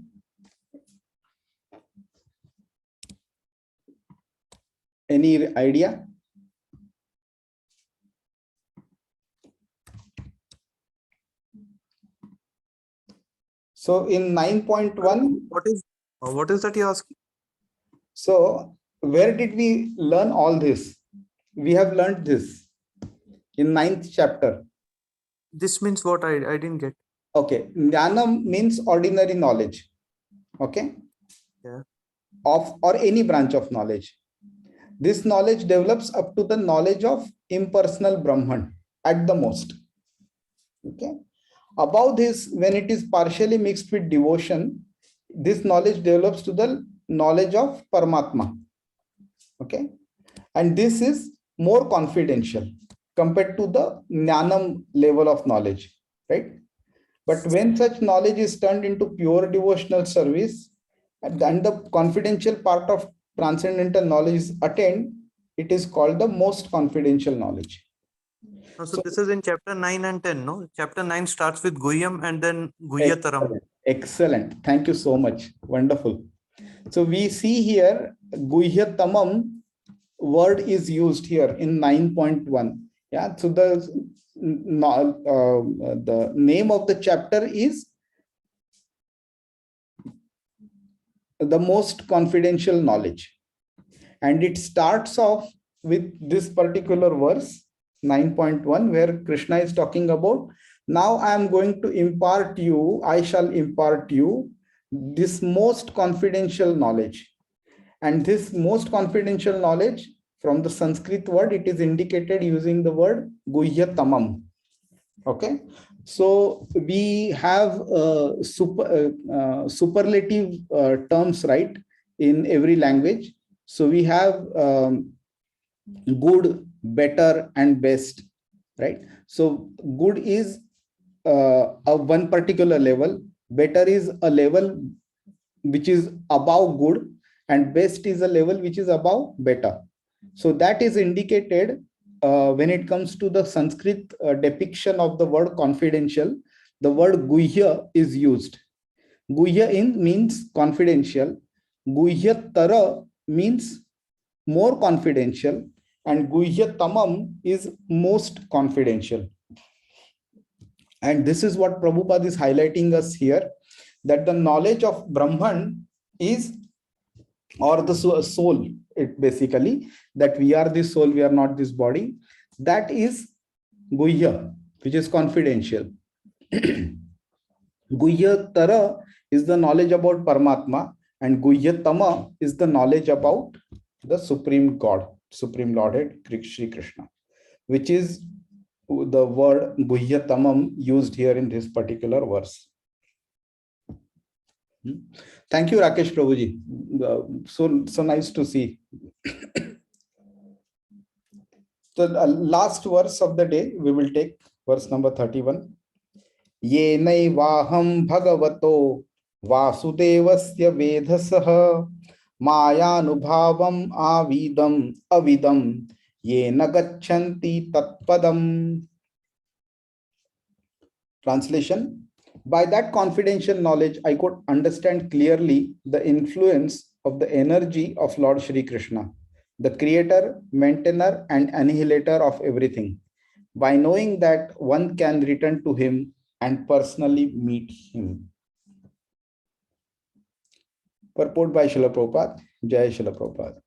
Any idea? So in 9.1, What is that you're asking? so where did we learn all this? We have learned this in 9th chapter. This means what? I didn't get. Okay, Jnanam means ordinary knowledge. Okay. Yeah. Of or any branch of knowledge. This knowledge develops up to the knowledge of impersonal Brahman at the most. Okay. Above this, when it is partially mixed with devotion, this knowledge develops to the knowledge of Paramatma. Okay. And this is more confidential compared to the Jnanam level of knowledge, right? But when such knowledge is turned into pure devotional service, and the confidential part of transcendental knowledge is attained, it is called the most confidential knowledge. So this is in chapter 9 and 10, no? Chapter 9 starts with Guhyam and then Guhyataram. Excellent. Thank you so much. Wonderful. So we see here Guhyatamam word is used here in 9.1. Yeah. So the name of the chapter is the most confidential knowledge. And it starts off with this particular verse 9.1 where Krishna is talking about, now I am going to impart you, I shall impart you this most confidential knowledge. And this most confidential knowledge, from the Sanskrit word, it is indicated using the word Guhyatamam. Okay. So we have superlative terms, right, in every language. So we have good, better, and best, right? So good is a one particular level, better is a level which is above good, and best is a level which is above better. So that is indicated when it comes to the Sanskrit depiction of the word confidential. The word guhya is used. Guhya means confidential. Guhyatara means more confidential, and Guhyatamam is most confidential. And this is what Prabhupada is highlighting us here, that the knowledge of Brahman is, or the soul, it basically, that we are this soul, we are not this body, that is Guhya, which is confidential. Guhyatara is the knowledge about Paramatma, and Guhyatama is the knowledge about the Supreme God, Supreme Lordhead, Sri Krishna, which is the word Guhyatamam used here in this particular verse. Thank you, Rakesh Prabhuji. So nice to see. So the last verse of the day, we will take verse number 31. Ye naivaham bhagavato vasudevasya vedasah mayanubhavam avidam ye nagachanti tatpadam. Translation: by that confidential knowledge, I could understand clearly the influence of the energy of Lord Shri Krishna, the creator, maintainer, and annihilator of everything. By knowing that, one can return to him and personally meet him. Purport by Srila Prabhupada, Jai Srila Prabhupada.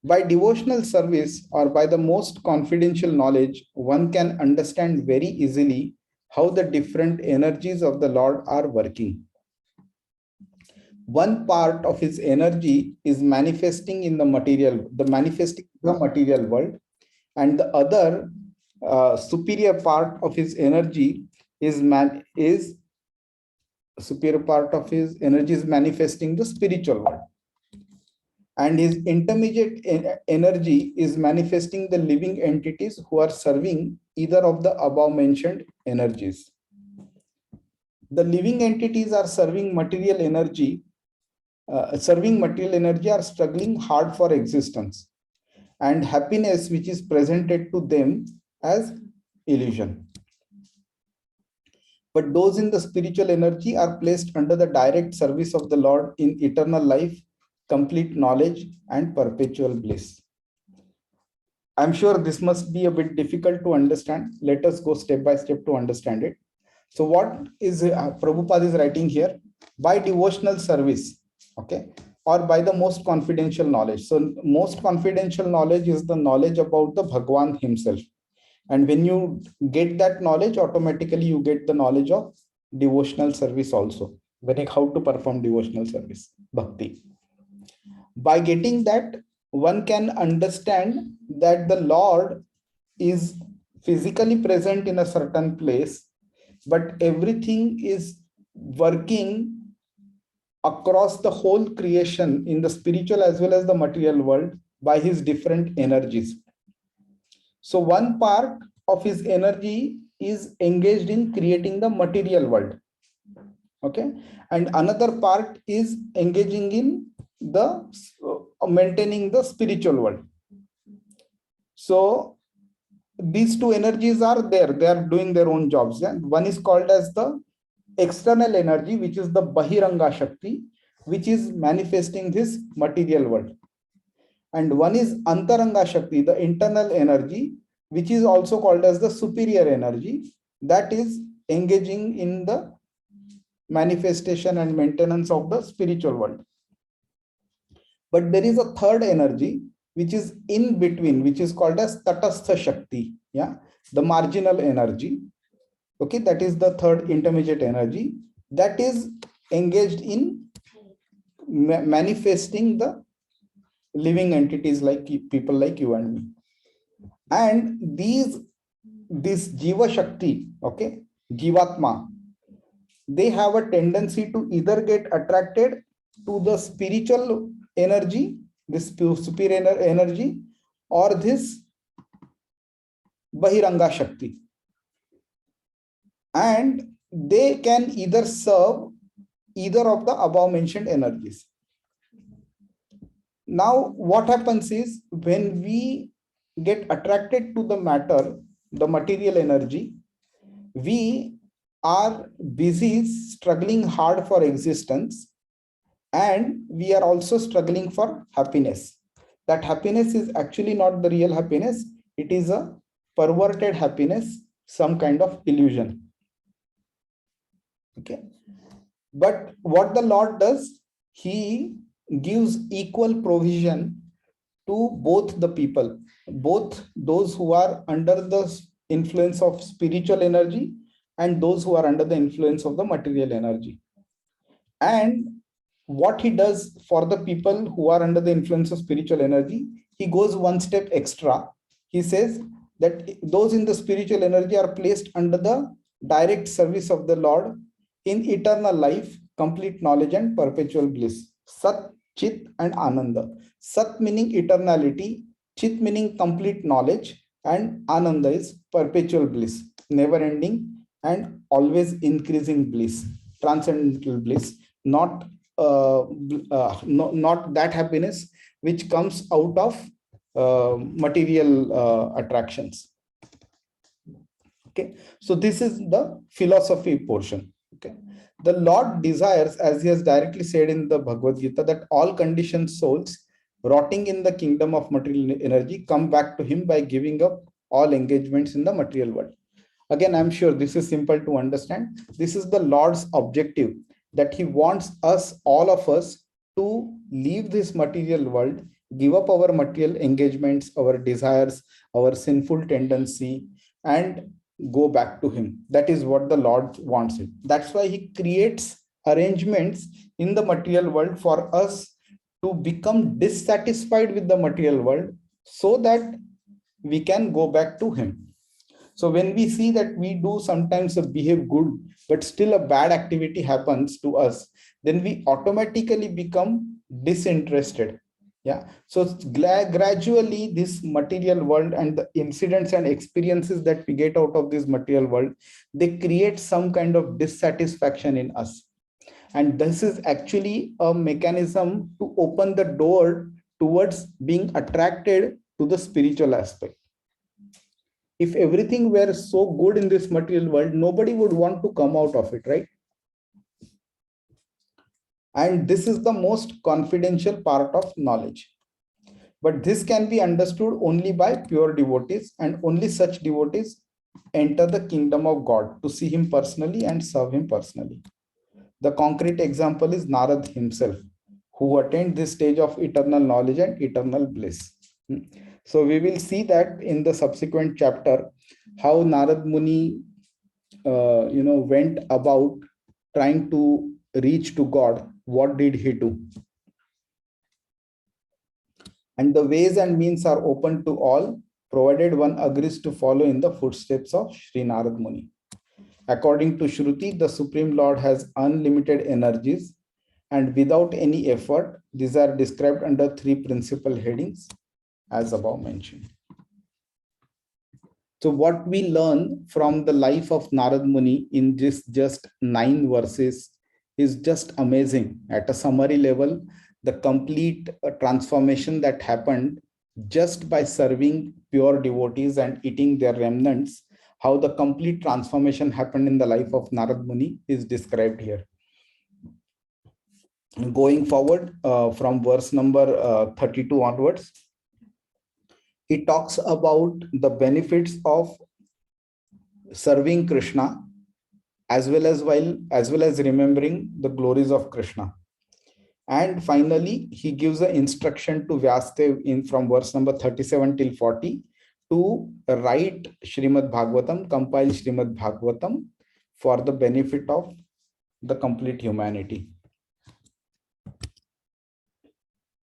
By devotional service or by the most confidential knowledge, one can understand very easily how the different energies of the Lord are working. One part of his energy is manifesting in the material world, and the other superior part of his energy is manifesting the spiritual world, and his intermediate energy is manifesting the living entities who are serving either of the above mentioned energies. The living entities are serving material energy are struggling hard for existence, and happiness which is presented to them as illusion. But those in the spiritual energy are placed under the direct service of the Lord in eternal life, complete knowledge, and perpetual bliss. I'm sure this must be a bit difficult to understand. Let us go step by step to understand it. So what is Prabhupada is writing here? By devotional service, okay, or by the most confidential knowledge. So most confidential knowledge is the knowledge about the Bhagwan himself. And when you get that knowledge, automatically you get the knowledge of devotional service also. When how to perform devotional service, bhakti. By getting that, one can understand that the Lord is physically present in a certain place, but everything is working across the whole creation in the spiritual as well as the material world by his different energies. So one part of his energy is engaged in creating the material world, okay, and another part is engaging in the maintaining the spiritual world. So these two energies are there, they are doing their own jobs. And one is called as the external energy, which is the Bahiranga Shakti, which is manifesting this material world. And one is Antaranga Shakti, the internal energy, which is also called as the superior energy, that is engaging in the manifestation and maintenance of the spiritual world. But there is a third energy which is in between, which is called as Tatastha Shakti, yeah, the marginal energy, okay, that is the third intermediate energy that is engaged in manifesting the living entities like people like you and me. And this Jiva Shakti, okay, Jivatma, they have a tendency to either get attracted to the spiritual energy, this superior energy, or this Bahiranga Shakti. And they can either serve either of the above mentioned energies. Now, what happens is when we get attracted to the matter, the material energy, we are busy struggling hard for existence, and we are also struggling for happiness. That happiness is actually not the real happiness, it is a perverted happiness, some kind of illusion. Okay, but what the Lord does, he gives equal provision to both the people, both those who are under the influence of spiritual energy and those who are under the influence of the material energy. And what he does for the people who are under the influence of spiritual energy, he goes one step extra. He says that those in the spiritual energy are placed under the direct service of the Lord in eternal life, complete knowledge and perpetual bliss. Sat, Chit, and Ananda. Sat meaning eternality, Chit meaning complete knowledge, and Ananda is perpetual bliss, never ending and always increasing bliss, transcendental bliss, not not that happiness which comes out of material attractions. Okay, so this is the philosophy portion. Okay, the Lord desires, as he has directly said in the Bhagavad Gita, that all conditioned souls rotting in the kingdom of material energy come back to him by giving up all engagements in the material world. Again, I'm sure this is simple to understand. This is the Lord's objective, that he wants us, all of us, to leave this material world, give up our material engagements, our desires, our sinful tendency, and go back to him. That is what the Lord wants it. That's why he creates arrangements in the material world for us to become dissatisfied with the material world, so that we can go back to him. So when we see that we do sometimes behave good, but still a bad activity happens to us, then we automatically become disinterested. Yeah. So gradually this material world and the incidents and experiences that we get out of this material world, they create some kind of dissatisfaction in us. And this is actually a mechanism to open the door towards being attracted to the spiritual aspect. If everything were so good in this material world, nobody would want to come out of it, right? And this is the most confidential part of knowledge. But this can be understood only by pure devotees, and only such devotees enter the kingdom of God to see him personally and serve him personally. The concrete example is Narad himself, who attained this stage of eternal knowledge and eternal bliss. So we will see that in the subsequent chapter, how Narad Muni went about trying to reach to God. What did he do? And the ways and means are open to all, provided one agrees to follow in the footsteps of Sri Narad Muni. According to Shruti, the Supreme Lord has unlimited energies, and without any effort, these are described under three principal headings, as above mentioned. So what we learn from the life of Narad Muni in this just 9 verses is just amazing. At a summary level, the complete transformation that happened just by serving pure devotees and eating their remnants, how the complete transformation happened in the life of Narad Muni is described here. Going forward from verse number 32 onwards, he talks about the benefits of serving Krishna, as well as remembering the glories of Krishna. And finally, he gives an instruction to Vyastev in from verse number 37 till 40 to write Srimad Bhagavatam, compile Srimad Bhagavatam for the benefit of the complete humanity.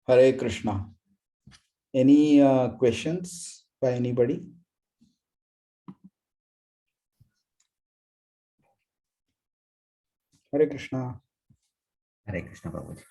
Hare Krishna. Any questions by anybody? Hare Krishna. Hare Krishna, Prabhuji.